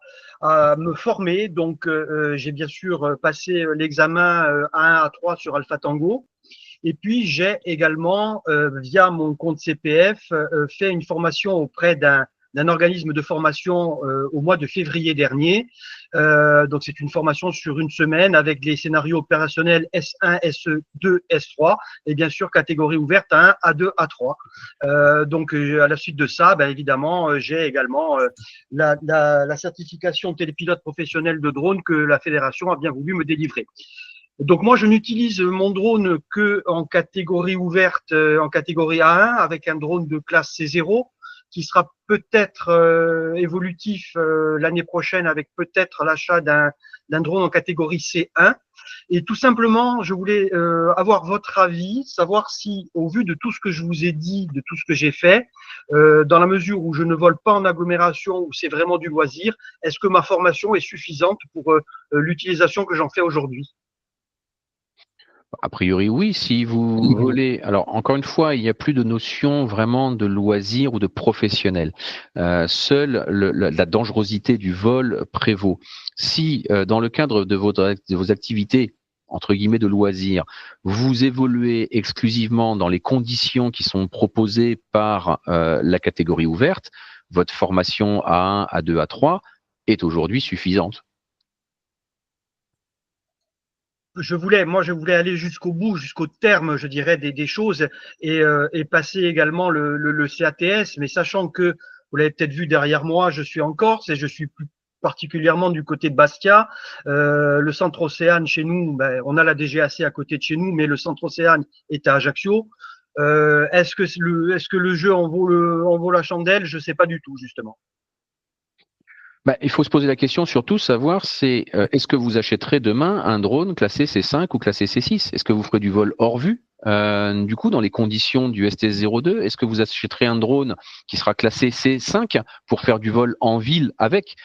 J: me former. Donc, j'ai bien sûr passé l'examen A1, A3 sur Alpha Tango. Et puis, j'ai également, via mon compte CPF, fait une formation auprès d'un organisme de formation au mois de février dernier. Donc, c'est une formation sur une semaine avec les scénarios opérationnels S1, SE2, S3 et bien sûr catégorie ouverte A1, A2, A3. Donc, à la suite de ça, ben, évidemment, j'ai également la certification télépilote professionnel de drone que la fédération a bien voulu me délivrer. Donc moi, je n'utilise mon drone que en catégorie ouverte, en catégorie A1, avec un drone de classe C0, qui sera peut-être évolutif l'année prochaine, avec peut-être l'achat d'un drone en catégorie C1. Et tout simplement, je voulais avoir votre avis, savoir si, au vu de tout ce que je vous ai dit, de tout ce que j'ai fait, dans la mesure où je ne vole pas en agglomération, où c'est vraiment du loisir, est-ce que ma formation est suffisante pour l'utilisation que j'en fais aujourd'hui?
D: A priori, oui. Si vous volez, alors encore une fois, il n'y a plus de notion vraiment de loisir ou de professionnel. Seule la dangerosité du vol prévaut. Si dans le cadre de vos activités entre guillemets de loisirs, vous évoluez exclusivement dans les conditions qui sont proposées par la catégorie ouverte, votre formation A1, A2, A3 est aujourd'hui suffisante.
J: Je voulais aller jusqu'au bout, jusqu'au terme, je dirais, des choses et passer également le CATS, mais sachant que, vous l'avez peut-être vu derrière moi, je suis en Corse et je suis plus particulièrement du côté de Bastia. Le centre Océane chez nous, ben, on a la DGAC à côté de chez nous, mais le centre Océane est à Ajaccio. Est-ce que le jeu en vaut la chandelle? Je sais pas du tout, justement.
D: Bah, il faut se poser la question surtout, savoir c'est est-ce que vous achèterez demain un drone classé C5 ou classé C6? Est-ce que vous ferez du vol hors vue? Du coup, dans les conditions du STS-02, est-ce que vous achèterez un drone qui sera classé C5 pour faire du vol en ville avec?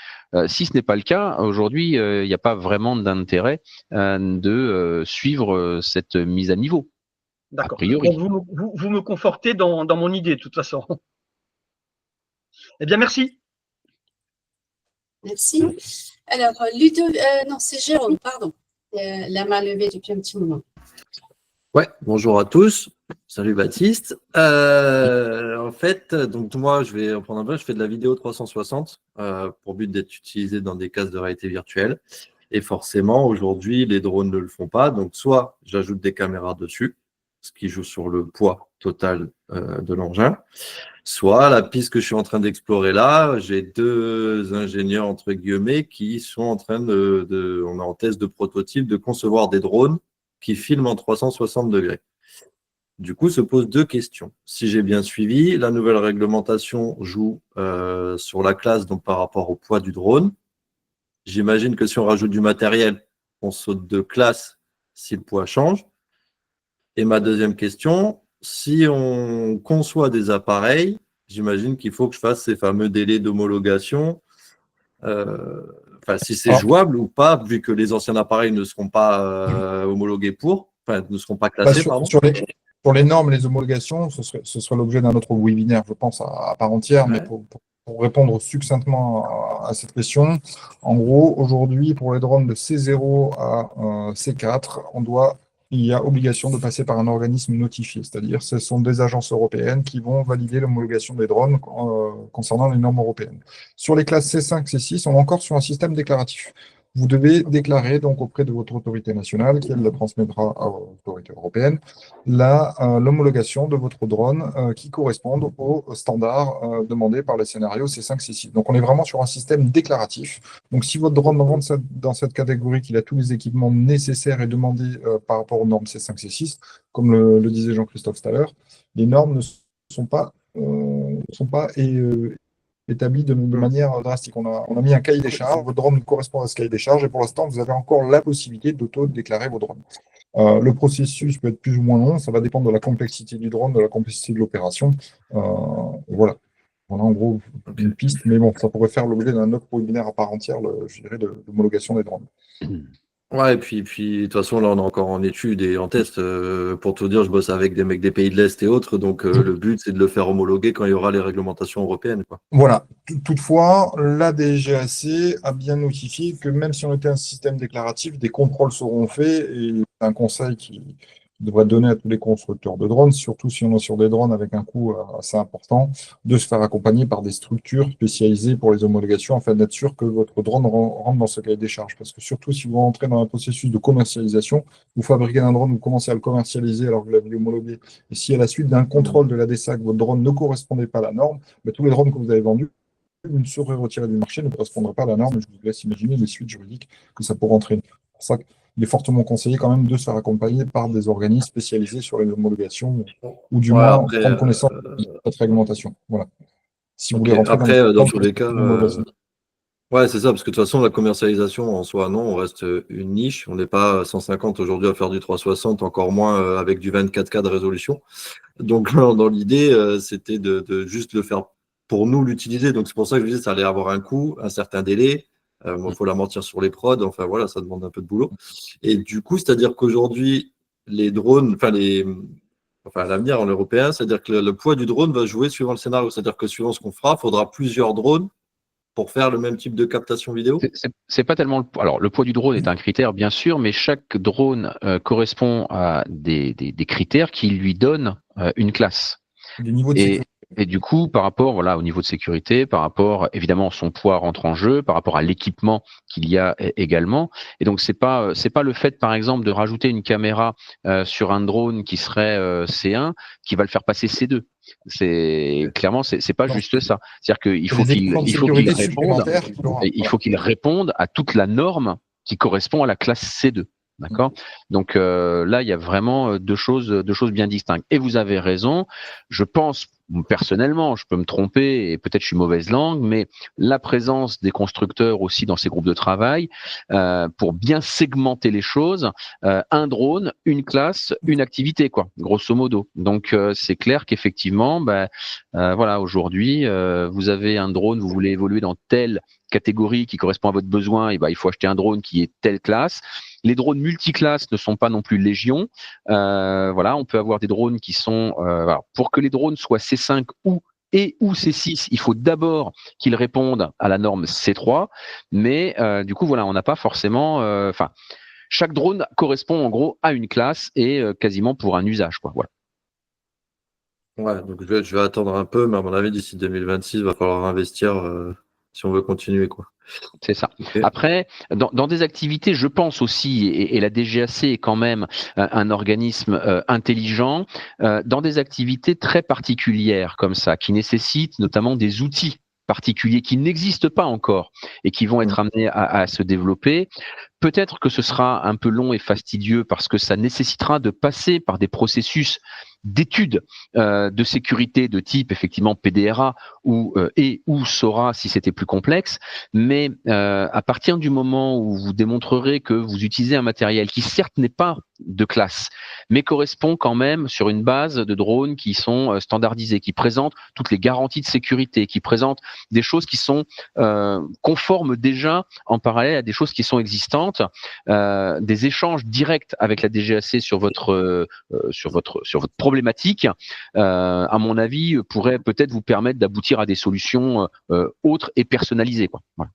D: Si ce n'est pas le cas, aujourd'hui, il n'y a pas vraiment d'intérêt de suivre cette mise à niveau.
J: D'accord.
D: A priori.
J: Donc vous me confortez dans mon idée, de toute façon. Eh bien, merci.
A: Merci. Alors, non, c'est Jérôme, pardon. La main levée depuis un petit moment.
K: Ouais, bonjour à tous. Salut Baptiste. En fait, donc moi, je vais en prendre un peu. Je fais de la vidéo 360 pour but d'être utilisé dans des cases de réalité virtuelle. Et forcément, aujourd'hui, les drones ne le font pas. Donc, soit j'ajoute des caméras dessus, ce qui joue sur le poids total de l'engin. Soit la piste que je suis en train d'explorer là, j'ai deux ingénieurs, entre guillemets, qui sont en train on est en test de prototype, de concevoir des drones qui filment en 360 degrés. Du coup, se posent deux questions. Si j'ai bien suivi, la nouvelle réglementation joue sur la classe, donc par rapport au poids du drone. J'imagine que si on rajoute du matériel, on saute de classe si le poids change. Et ma deuxième question, si on conçoit des appareils, j'imagine qu'il faut que je fasse ces fameux délais d'homologation. Enfin, si c'est jouable ou pas, vu que les anciens appareils ne seront pas homologués ne seront pas classés, pardon.
C: Sur les normes, les homologations, ce serait l'objet d'un autre webinaire, je pense, à part entière, ouais. Mais pour répondre succinctement à cette question, en gros, aujourd'hui, pour les drones de C0 à C4, il y a obligation de passer par un organisme notifié, c'est-à-dire ce sont des agences européennes qui vont valider l'homologation des drones concernant les normes européennes. Sur les classes C5, C6, on est encore sur un système déclaratif. Vous devez déclarer donc auprès de votre autorité nationale, qui elle la transmettra à l'autorité européenne, l'homologation de votre drone qui correspondent aux standards demandés par les scénarios C5, C6. Donc on est vraiment sur un système déclaratif. Donc si votre drone rentre dans cette catégorie, qu'il a tous les équipements nécessaires et demandés par rapport aux normes C5, C6, comme le disait Jean-Christophe tout à l'heure, les normes ne sont pas établi de manière drastique. On a mis un cahier des charges, votre drone correspond à ce cahier des charges, et pour l'instant, vous avez encore la possibilité d'auto-déclarer vos drones. Le processus peut être plus ou moins long, ça va dépendre de la complexité du drone, de la complexité de l'opération. Voilà. Voilà, en gros, une piste, mais bon, ça pourrait faire l'objet d'un autre webinaire à part entière, je dirais, de l'homologation des drones.
K: Ouais, et puis, de toute façon, là, on est encore en étude et en test. Pour tout dire, je bosse avec des mecs des pays de l'Est et autres, donc le but, c'est de le faire homologuer quand il y aura les réglementations européennes, quoi.
C: Voilà. Toutefois, la DGAC a bien notifié que même si on était un système déclaratif, des contrôles seront faits et c'est un conseil qui devrait donner à tous les constructeurs de drones, surtout si on est sur des drones avec un coût assez important, de se faire accompagner par des structures spécialisées pour les homologations afin d'être sûr que votre drone rentre dans ce cahier des charges. Parce que surtout, si vous rentrez dans un processus de commercialisation, vous fabriquez un drone, vous commencez à le commercialiser alors que vous l'avez homologué, et si à la suite d'un contrôle de la DSAC, votre drone ne correspondait pas à la norme, mais tous les drones que vous avez vendus ne seraient retirés du marché, ne correspondraient pas à la norme. Je vous laisse imaginer les suites juridiques que ça pourrait entraîner. C'est pour ça qu'il est fortement conseillé quand même de se faire accompagner par des organismes spécialisés sur les homologations ou du moins prendre connaissance de cette réglementation. Voilà. Si vous voulez rentrer
K: dans tous les cas, ouais, c'est ça, parce que de toute façon, la commercialisation en soi, non, on reste une niche. On n'est pas 150 aujourd'hui à faire du 360, encore moins avec du 24K de résolution. Donc, dans l'idée, c'était de juste le faire pour nous l'utiliser. Donc, c'est pour ça que je disais, ça allait avoir un coût, un certain délai. Il faut l'amortir sur les prods. Enfin, voilà, ça demande un peu de boulot. Et du coup, c'est-à-dire qu'aujourd'hui, les drones, à l'avenir en européen, c'est-à-dire que le poids du drone va jouer suivant le scénario. C'est-à-dire que suivant ce qu'on fera, il faudra plusieurs drones pour faire le même type de captation vidéo.
D: C'est pas tellement alors le poids du drone est un critère bien sûr, mais chaque drone correspond à des critères qui lui donnent une classe.
C: Des niveaux de sécurité.
D: Et du coup, par rapport au niveau de sécurité, par rapport évidemment son poids rentre en jeu, par rapport à l'équipement qu'il y a également. Et donc c'est pas le fait par exemple de rajouter une caméra sur un drone qui serait C1 qui va le faire passer C2. C'est pas juste ça. C'est-à-dire qu'il faut qu'il réponde à toute la norme qui correspond à la classe C2. D'accord. Donc là, il y a vraiment deux choses bien distinctes. Et vous avez raison. Je pense personnellement, je peux me tromper et peut-être je suis mauvaise langue, mais la présence des constructeurs aussi dans ces groupes de travail pour bien segmenter les choses, un drone, une classe, une activité, quoi, grosso modo. Donc c'est clair qu'effectivement, voilà, aujourd'hui, vous avez un drone, vous voulez évoluer dans telle catégorie qui correspond à votre besoin, et il faut acheter un drone qui est telle classe. Les drones multiclasses ne sont pas non plus légion. Voilà, on peut avoir des drones qui sont voilà. Pour que les drones soient C5 ou C6, il faut d'abord qu'ils répondent à la norme C3. Mais du coup, voilà, on n'a pas forcément. Chaque drone correspond en gros à une classe et quasiment pour un usage, quoi. Voilà.
K: Ouais, donc je vais attendre un peu, mais à mon avis, d'ici 2026, il va falloir investir si on veut continuer, quoi.
D: C'est ça.
K: Okay.
D: Après, dans des activités, je pense aussi, et la DGAC est quand même un organisme intelligent, dans des activités très particulières comme ça, qui nécessitent notamment des outils particuliers qui n'existent pas encore et qui vont être amenés à se développer. Peut-être que ce sera un peu long et fastidieux parce que ça nécessitera de passer par des processus d'études de sécurité de type effectivement PDRA ou SORA si c'était plus complexe, mais à partir du moment où vous démontrerez que vous utilisez un matériel qui certes n'est pas de classe, mais correspond quand même sur une base de drones qui sont standardisés, qui présentent toutes les garanties de sécurité, qui présentent des choses qui sont conformes déjà en parallèle à des choses qui sont existantes, des échanges directs avec la DGAC sur votre problématique, à mon avis, pourrait peut-être vous permettre d'aboutir à des solutions autres et personnalisées, quoi. Voilà.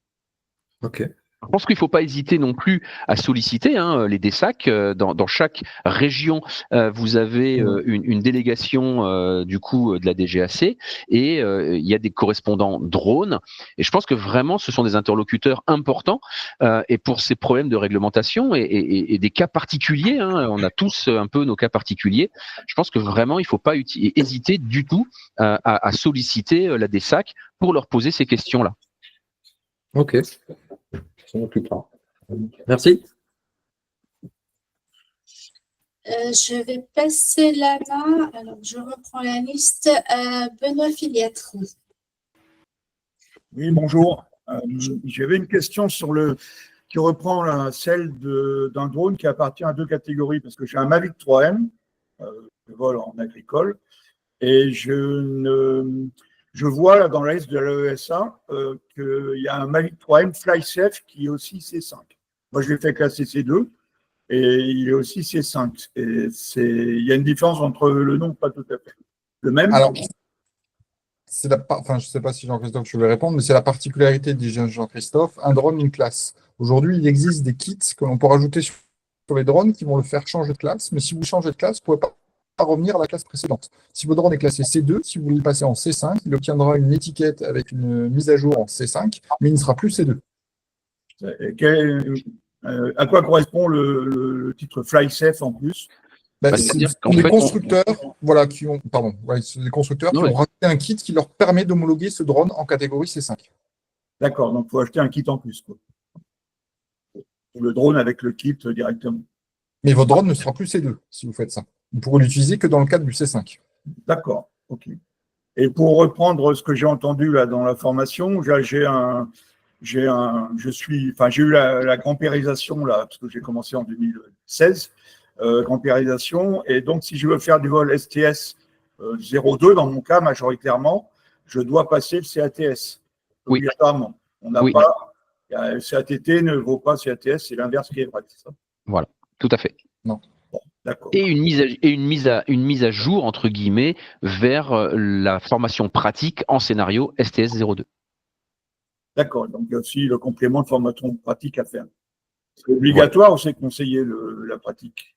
K: Ok.
D: Je pense qu'il ne faut pas hésiter non plus à solliciter les DSAC. Dans chaque région, vous avez une délégation du coup de la DGAC et il y a des correspondants drones. Et je pense que vraiment, ce sont des interlocuteurs importants. Et pour ces problèmes de réglementation et des cas particuliers, on a tous un peu nos cas particuliers. Je pense que vraiment, il ne faut pas hésiter du tout à solliciter la DSAC pour leur poser ces questions-là.
K: Ok. Merci.
A: Je vais passer la main. Alors, je reprends la liste. Benoît Filiatre.
L: Oui, bonjour. J'avais une question qui reprend celle d'un drone qui appartient à deux catégories, parce que j'ai un Mavic 3M, je vole en agricole, et je je vois là, dans la liste de l'ESA qu'il y a un Mavic 3M FlySafe qui est aussi C5. Moi, je l'ai fait classer C2 et il est aussi C5. Et il y a une différence entre le nom, pas tout à fait le même.
C: Alors, je ne sais pas si Jean-Christophe, tu veux répondre, mais c'est la particularité, dit Jean-Christophe, un drone, une classe. Aujourd'hui, il existe des kits que l'on peut rajouter sur les drones qui vont le faire changer de classe, mais si vous changez de classe, vous ne pouvez pas revenir à la classe précédente. Si votre drone est classé C2, si vous voulez le passer en C5, il obtiendra une étiquette avec une mise à jour en C5, mais il ne sera plus C2.
L: À quoi correspond le titre FlySafe en plus?
C: C'est les constructeurs, c'est les constructeurs qui ont rajouté un kit qui leur permet d'homologuer ce drone en catégorie C5.
L: D'accord, donc il faut acheter un kit en plus, quoi. Le drone avec le kit directement.
C: Mais votre drone ne sera plus C2 si vous faites ça. Vous pourrez l'utiliser que dans le cadre du C5.
L: D'accord, ok. Et pour reprendre ce que j'ai entendu là dans la formation, j'ai eu la grand-périsation là, parce que j'ai commencé en 2016. Grand-périsation, et donc si je veux faire du vol STS 02, dans mon cas majoritairement, je dois passer le CATS obligatoirement. On n'a pas, le CATT ne vaut pas CATS, c'est l'inverse qui est vrai, c'est ça?
D: Voilà, tout à fait.
C: Non.
L: Bon, d'accord.
D: Et une mise à jour, entre guillemets, vers la formation pratique en scénario STS 02.
L: D'accord, donc il y a aussi le complément de formation pratique à faire. C'est obligatoire ou c'est conseillé la pratique?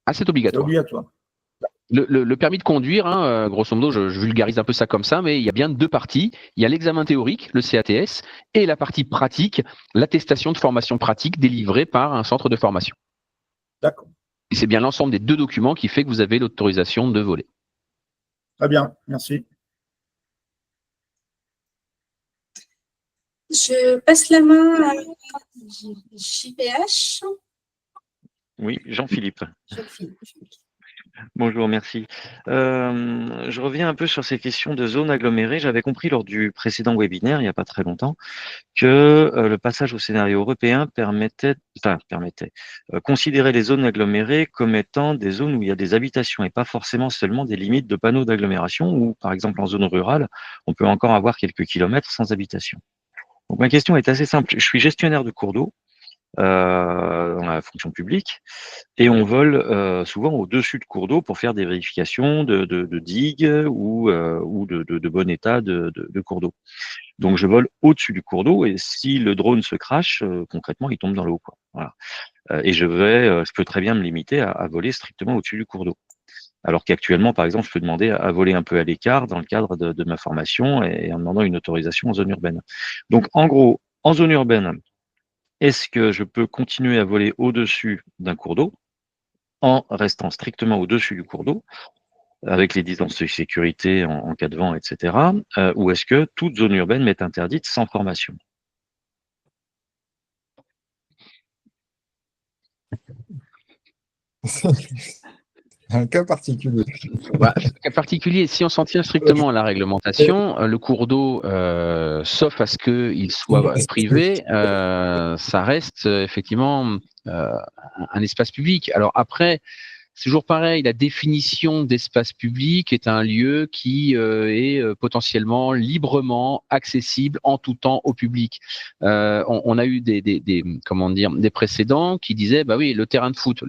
D: Ah, c'est obligatoire.
L: C'est obligatoire.
D: Le permis de conduire, grosso modo, je vulgarise un peu ça comme ça, mais il y a bien deux parties. Il y a l'examen théorique, le CATS, et la partie pratique, l'attestation de formation pratique délivrée par un centre de formation.
L: D'accord.
D: Et c'est bien l'ensemble des deux documents qui fait que vous avez l'autorisation de voler.
L: Très bien, merci.
A: Je passe la main à JPH.
M: Oui, Jean-Philippe. Bonjour, merci. Je reviens un peu sur ces questions de zones agglomérées. J'avais compris lors du précédent webinaire, il n'y a pas très longtemps, que le passage au scénario européen considérer les zones agglomérées comme étant des zones où il y a des habitations et pas forcément seulement des limites de panneaux d'agglomération où, par exemple, en zone rurale, on peut encore avoir quelques kilomètres sans habitation. Donc, ma question est assez simple. Je suis gestionnaire de cours d'eau dans la fonction publique et on vole souvent au-dessus de cours d'eau pour faire des vérifications de digues ou de bon état de cours d'eau. Donc, je vole au-dessus du cours d'eau et si le drone se crache, concrètement, il tombe dans l'eau, quoi. Voilà. Et je peux très bien me limiter à voler strictement au-dessus du cours d'eau. Alors qu'actuellement, par exemple, je peux demander à voler un peu à l'écart dans le cadre de ma formation et en demandant une autorisation en zone urbaine. Donc, en gros, en zone urbaine, est-ce que je peux continuer à voler au-dessus d'un cours d'eau en restant strictement au-dessus du cours d'eau, avec les distances de sécurité en cas de vent, etc. Ou est-ce que toute zone urbaine m'est interdite sans formation?
C: Un cas particulier.
D: Cas particulier, si on s'en tient strictement à la réglementation, le cours d'eau, sauf à ce qu'il soit privé, ça reste effectivement un espace public. Alors après, c'est toujours pareil, la définition d'espace public est un lieu qui est potentiellement librement accessible en tout temps au public. On a eu des précédents qui disaient bah oui, le terrain de foot,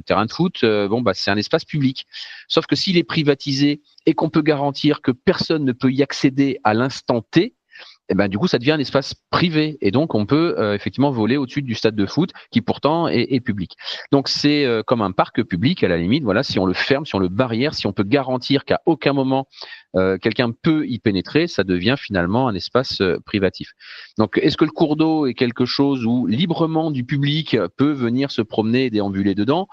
D: c'est un espace public. Sauf que s'il est privatisé et qu'on peut garantir que personne ne peut y accéder à l'instant T, et ben, du coup, ça devient un espace privé. Et donc, on peut effectivement voler au-dessus du stade de foot qui pourtant est public. Donc, c'est comme un parc public à la limite. Voilà, si on le ferme, si on le barrière, si on peut garantir qu'à aucun moment quelqu'un peut y pénétrer, ça devient finalement un espace privatif. Donc, est-ce que le cours d'eau est quelque chose où librement du public peut venir se promener et déambuler dedans?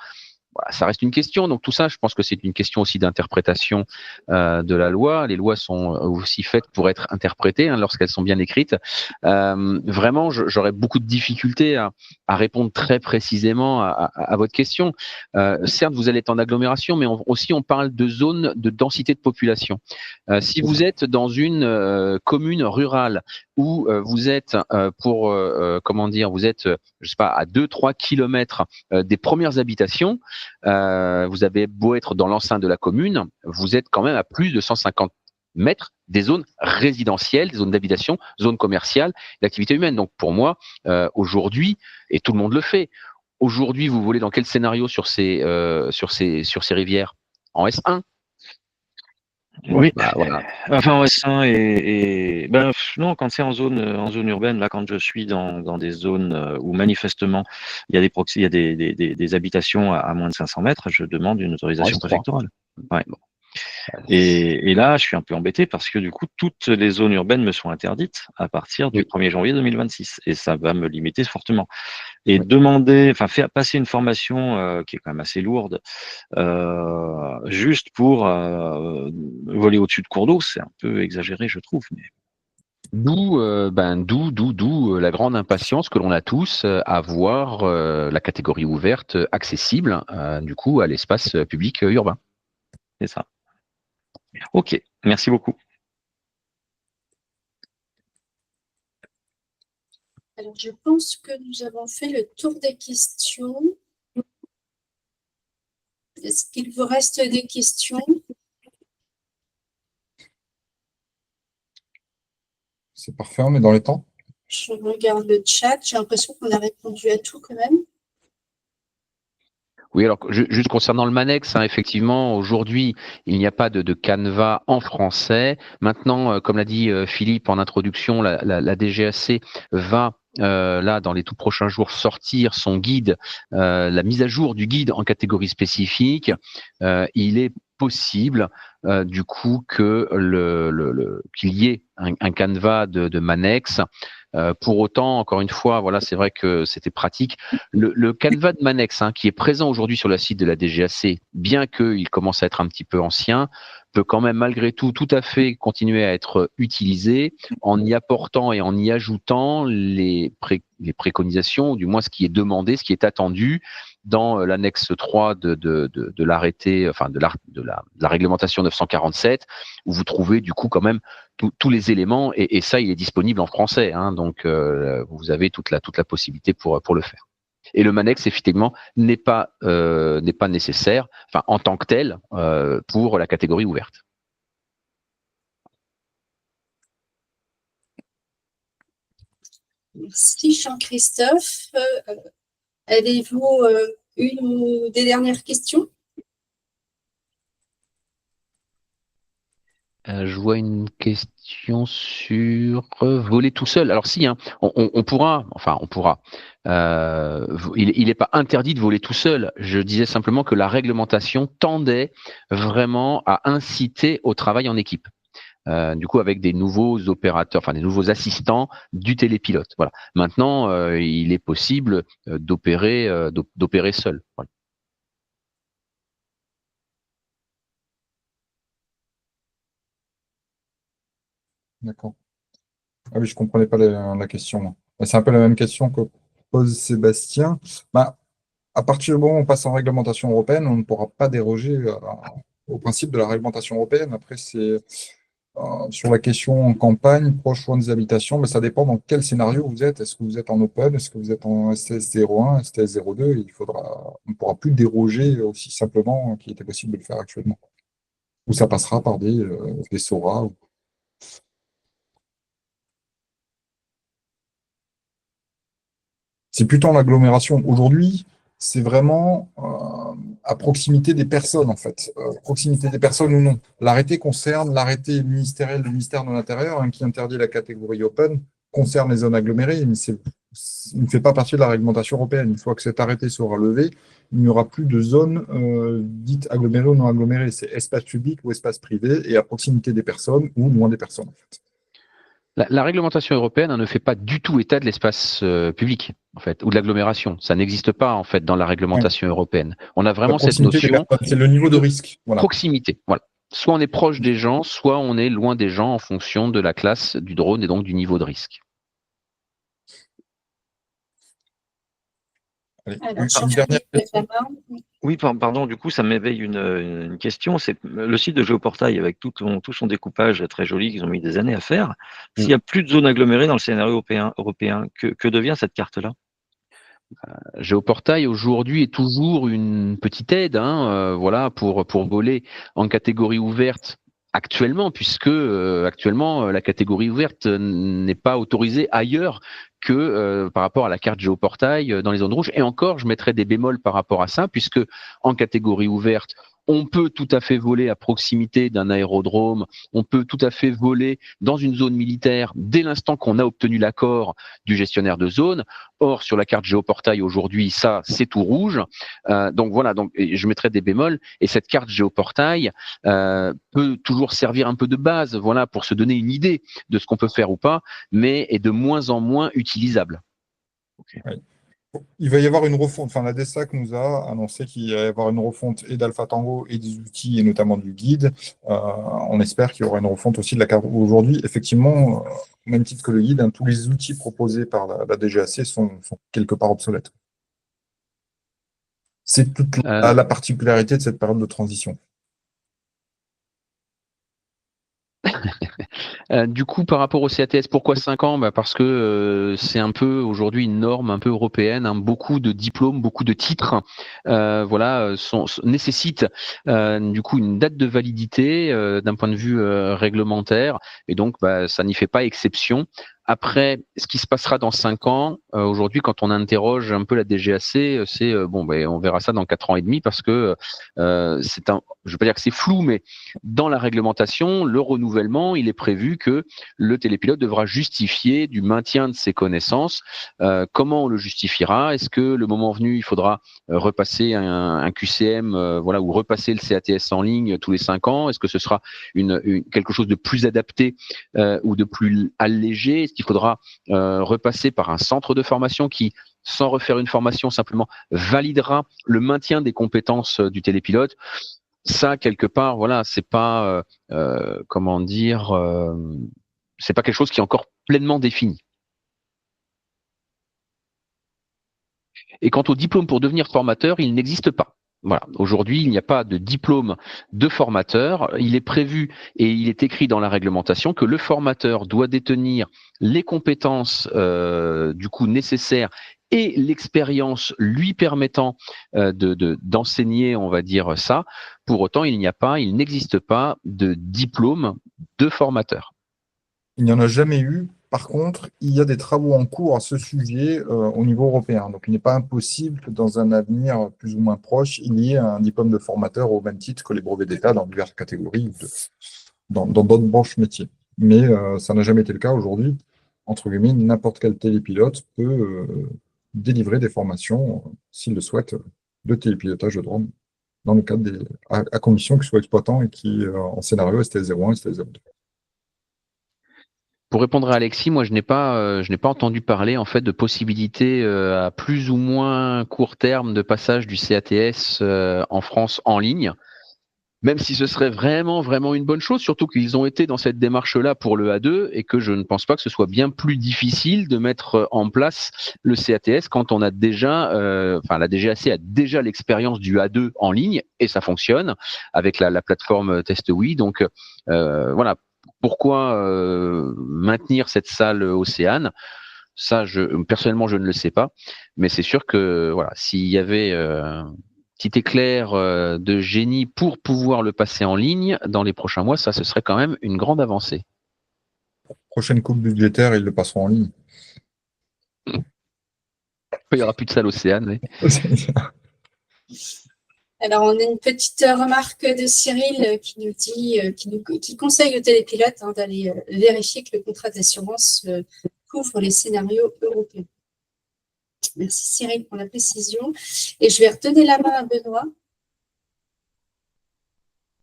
D: Voilà, ça reste une question. Donc tout ça, je pense que c'est une question aussi d'interprétation de la loi. Les lois sont aussi faites pour être interprétées lorsqu'elles sont bien écrites. Vraiment, j'aurais beaucoup de difficultés à répondre très précisément à votre question. Certes, vous allez être en agglomération, mais aussi on parle de zones de densité de population. Si vous êtes dans une commune rurale où vous êtes vous êtes, je sais pas, à 2-3 kilomètres des premières habitations, vous avez beau être dans l'enceinte de la commune, vous êtes quand même à plus de 150 mettre des zones résidentielles, des zones d'habitation, zones commerciales, d'activité humaine. Donc pour moi, aujourd'hui, et tout le monde le fait, aujourd'hui, vous volez dans quel scénario sur ces rivières? En S1?
M: Oui,
D: Bah, voilà.
M: enfin en S1 non, quand c'est en zone urbaine, là quand je suis dans des zones où manifestement il y a des habitations à moins de 500 mètres, je demande une autorisation
D: S3.
M: préfectorale. Ouais. Et là, je suis un peu embêté parce que du coup, toutes les zones urbaines me sont interdites à partir du 1er janvier 2026 et ça va me limiter fortement. Et faire passer une formation qui est quand même assez lourde, juste pour voler au-dessus de cours d'eau, c'est un peu exagéré, je trouve. Mais...
D: D'où la grande impatience que l'on a tous à voir la catégorie ouverte accessible, du coup, à l'espace public urbain.
M: C'est ça. Ok, merci beaucoup.
A: Alors, je pense que nous avons fait le tour des questions. Est-ce qu'il vous reste des questions?
C: C'est parfait, on est dans les temps.
A: Je regarde le chat, j'ai l'impression qu'on a répondu à tout quand même.
D: Oui, alors juste concernant le Manex, effectivement, aujourd'hui, il n'y a pas de canevas en français. Maintenant, comme l'a dit Philippe en introduction, la DGAC va là, dans les tout prochains jours, sortir son guide, la mise à jour du guide en catégorie spécifique. Il est possible, du coup, que qu'il y ait un canevas de Manex. Pour autant, encore une fois, voilà, c'est vrai que c'était pratique. Le canevas de Manex, qui est présent aujourd'hui sur le site de la DGAC, bien qu'il commence à être un petit peu ancien, peut quand même malgré tout à fait continuer à être utilisé en y apportant et en y ajoutant les préconisations, ou du moins ce qui est demandé, ce qui est attendu dans l'annexe 3 de l'arrêté, enfin de la réglementation 947, où vous trouvez du coup quand même tous les éléments, et ça, il est disponible en français, donc vous avez toute la possibilité pour le faire. Et le Manex, effectivement, n'est pas nécessaire, enfin en tant que tel, pour la catégorie ouverte.
A: Merci Jean-Christophe. Avez-vous une ou des dernières questions?
D: Je vois une question sur voler tout seul. Alors si, on pourra. Il n'est pas interdit de voler tout seul. Je disais simplement que la réglementation tendait vraiment à inciter au travail en équipe. Du coup, avec des nouveaux opérateurs, enfin des nouveaux assistants du télépilote. Voilà. Maintenant, il est possible d'opérer seul. Voilà.
C: D'accord. Ah oui, je comprenais pas la question. C'est un peu la même question que pose Sébastien. À partir du moment où on passe en réglementation européenne, on ne pourra pas déroger au principe de la réglementation européenne. Après, c'est sur la question en campagne, proche loin des habitations, mais ça dépend dans quel scénario vous êtes. Est-ce que vous êtes en open? Est-ce que vous êtes en STS 01, STS 02? On ne pourra plus déroger aussi simplement qu'il était possible de le faire actuellement. Ou ça passera par des SORA. C'est plutôt en agglomération. Aujourd'hui, c'est vraiment à proximité des personnes, en fait. Proximité des personnes ou non. L'arrêté concerne l'arrêté ministériel du ministère de l'Intérieur, qui interdit la catégorie open, concerne les zones agglomérées, mais il ne fait pas partie de la réglementation européenne. Une fois que cet arrêté sera levé, il n'y aura plus de zones dites agglomérées ou non agglomérées. C'est espace public ou espace privé, et à proximité des personnes ou loin des personnes, en fait.
D: La réglementation européenne ne fait pas du tout état de l'espace public, en fait, ou de l'agglomération. Ça n'existe pas, en fait, dans la réglementation européenne. On a vraiment cette notion.
C: C'est le niveau de risque. Voilà.
D: Proximité. Voilà. Soit on est proche des gens, soit on est loin des gens en fonction de la classe du drone et donc du niveau de risque.
M: Oui, pardon, du coup, ça m'éveille une question. C'est le site de Géoportail avec tout son découpage très joli qu'ils ont mis des années à faire. S'il n'y a plus de zones agglomérées dans le scénario européen, que devient cette carte-là?
D: Géoportail aujourd'hui est toujours une petite aide, voilà, pour voler en catégorie ouverte actuellement, puisque actuellement la catégorie ouverte n'est pas autorisée ailleurs que par rapport à la carte géoportail dans les zones rouges. Et encore, je mettrais des bémols par rapport à ça, puisque en catégorie ouverte, on peut tout à fait voler à proximité d'un aérodrome, on peut tout à fait voler dans une zone militaire dès l'instant qu'on a obtenu l'accord du gestionnaire de zone. Or, sur la carte géoportail aujourd'hui, ça, c'est tout rouge. Donc voilà, donc je mettrai des bémols. Et cette carte géoportail peut toujours servir un peu de base, voilà, pour se donner une idée de ce qu'on peut faire ou pas, mais est de moins en moins utilisable.
C: Okay. Ouais. Il va y avoir une refonte, enfin la DESAC nous a annoncé qu'il va y avoir une refonte et d'Alpha Tango et des outils et notamment du guide. On espère qu'il y aura une refonte aussi de la carte. Aujourd'hui, effectivement, au même titre que le guide, tous les outils proposés par la DGAC sont quelque part obsolètes. C'est toute la particularité de cette période de transition.
D: Du coup, par rapport au CATS, pourquoi 5 ans? Parce que c'est un peu aujourd'hui une norme un peu européenne. Hein, beaucoup de diplômes, beaucoup de titres, nécessitent du coup une date de validité d'un point de vue réglementaire, et donc ça n'y fait pas exception. Après, ce qui se passera dans 5 ans, aujourd'hui, quand on interroge un peu la DGAC, c'est on verra ça dans 4 ans et demi, parce que c'est je veux pas dire que c'est flou, mais dans la réglementation, le renouvellement, il est prévu que le télépilote devra justifier du maintien de ses connaissances. Comment on le justifiera? Est-ce que le moment venu, il faudra repasser un QCM, ou repasser le CATS en ligne tous les 5 ans? Est-ce que ce sera quelque chose de plus adapté ou de plus allégé? Est-ce qu'il faudra repasser par un centre de formation qui, sans refaire une formation, simplement validera le maintien des compétences du télépilote? Ça, quelque part, voilà, c'est pas c'est pas quelque chose qui est encore pleinement défini. Et quant au diplôme pour devenir formateur, il n'existe pas. Voilà. Aujourd'hui, il n'y a pas de diplôme de formateur. Il est prévu et il est écrit dans la réglementation que le formateur doit détenir les compétences du coup nécessaires et l'expérience lui permettant d'enseigner, on va dire ça. Pour autant, il n'existe pas de diplôme de formateur.
C: Il n'y en a jamais eu. Par contre, il y a des travaux en cours à ce sujet au niveau européen. Donc, il n'est pas impossible que dans un avenir plus ou moins proche, il y ait un diplôme de formateur au même titre que les brevets d'État dans diverses catégories ou dans d'autres branches métiers. Mais ça n'a jamais été le cas aujourd'hui. Entre guillemets, n'importe quel télépilote peut délivrer des formations, s'il le souhaite, de télépilotage de drone, dans le cadre à condition qu'il soit exploitant et qui en scénario STS-01 et STS-02.
D: Pour répondre à Alexis, moi je n'ai pas entendu parler en fait de possibilités à plus ou moins court terme de passage du CATS en France en ligne. Même si ce serait vraiment, vraiment une bonne chose, surtout qu'ils ont été dans cette démarche-là pour le A2 et que je ne pense pas que ce soit bien plus difficile de mettre en place le CATS quand on a déjà, la DGAC a déjà l'expérience du A2 en ligne et ça fonctionne avec la plateforme TestWI. Donc voilà, pourquoi maintenir cette salle Océane? Ça, personnellement, je ne le sais pas, mais c'est sûr que voilà, s'il y avait petit éclair de génie pour pouvoir le passer en ligne dans les prochains mois, ça, ce serait quand même une grande avancée.
C: Prochaine coupe budgétaire, ils le passeront en ligne.
D: Il n'y aura plus de salle Océane. Oui.
A: Alors, on a une petite remarque de Cyril qui nous dit, qui conseille aux télépilotes d'aller vérifier que le contrat d'assurance couvre les scénarios européens. Merci Cyril pour la précision. Et je vais redonner la main à Benoît.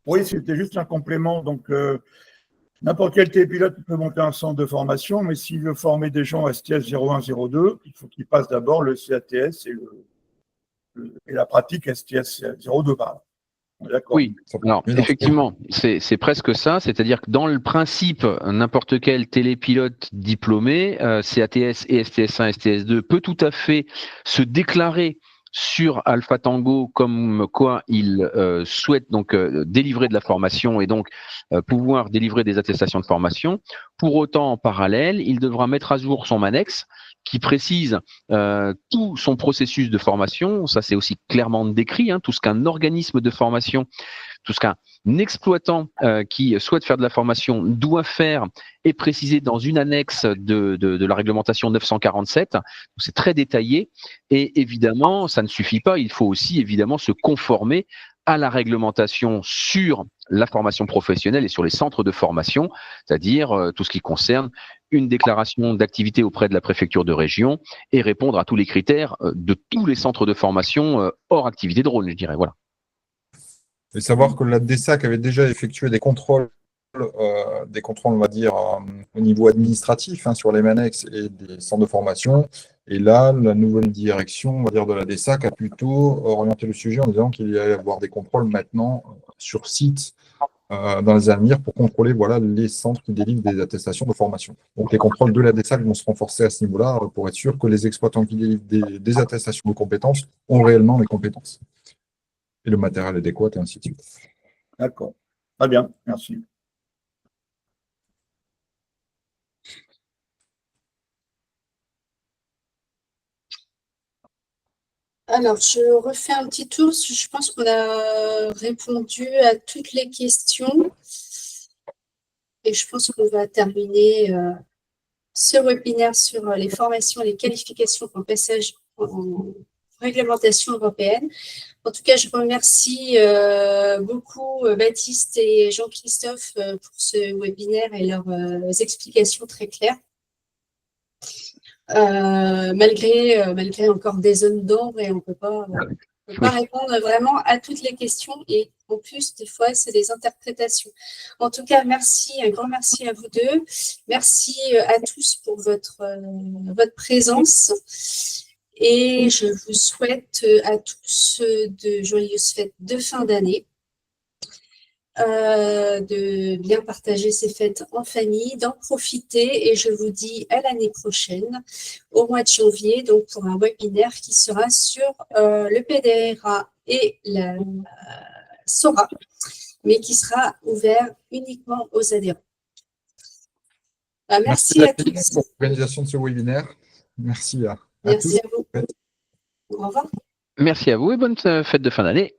L: Oui, c'était juste un complément. Donc, n'importe quel télépilote peut monter un centre de formation, mais s'il veut former des gens à STS 01, 02, il faut qu'il passe d'abord le CATS et la pratique STS 02 par là.
D: Oui, alors effectivement, c'est presque ça, c'est-à-dire que dans le principe, n'importe quel télépilote diplômé, CATS et STS1, STS2 peut tout à fait se déclarer sur Alpha Tango comme quoi il souhaite donc délivrer de la formation et donc pouvoir délivrer des attestations de formation. Pour autant, en parallèle, il devra mettre à jour son Manex qui précise tout son processus de formation. Ça, c'est aussi clairement décrit, tout ce qu'un organisme de formation, tout ce qu'un exploitant qui souhaite faire de la formation doit faire est précisé dans une annexe de la réglementation 947. C'est très détaillé et évidemment, ça ne suffit pas. Il faut aussi évidemment se conformer à la réglementation sur la formation professionnelle et sur les centres de formation, c'est-à-dire tout ce qui concerne une déclaration d'activité auprès de la préfecture de région et répondre à tous les critères de tous les centres de formation hors activité drone, je dirais. Voilà.
C: Et savoir que la DESAC avait déjà effectué des contrôles, on va dire, au niveau administratif, sur les MANEX et des centres de formation. Et là, la nouvelle direction, on va dire, de la DESAC a plutôt orienté le sujet en disant qu'il y allait y avoir des contrôles maintenant sur site dans les années à venir pour contrôler les centres qui délivrent des attestations de formation. Donc les contrôles de la DESAC vont se renforcer à ce niveau-là pour être sûr que les exploitants qui délivrent des attestations de compétences ont réellement les compétences et le matériel adéquat et ainsi de suite.
L: D'accord. Très bien, merci.
A: Alors, je refais un petit tour. Je pense qu'on a répondu à toutes les questions. Et je pense qu'on va terminer ce webinaire sur les formations et les qualifications pour le passage en réglementation européenne. En tout cas, je remercie beaucoup Baptiste et Jean-Christophe pour ce webinaire et leurs explications très claires. Malgré encore des zones d'ombre et on ne peut pas répondre vraiment à toutes les questions et en plus, des fois, c'est des interprétations. En tout cas, un grand merci à vous deux. Merci à tous pour votre présence et je vous souhaite à tous de joyeuses fêtes de fin d'année. De bien partager ces fêtes en famille, d'en profiter et je vous dis à l'année prochaine, au mois de janvier, donc pour un webinaire qui sera sur le PDRA et la SORA, mais qui sera ouvert uniquement aux adhérents. Merci à tous.
C: Pour l'organisation de ce webinaire. Merci à tous.
A: Merci à vous. Au revoir.
D: Merci à vous et bonne fête de fin d'année.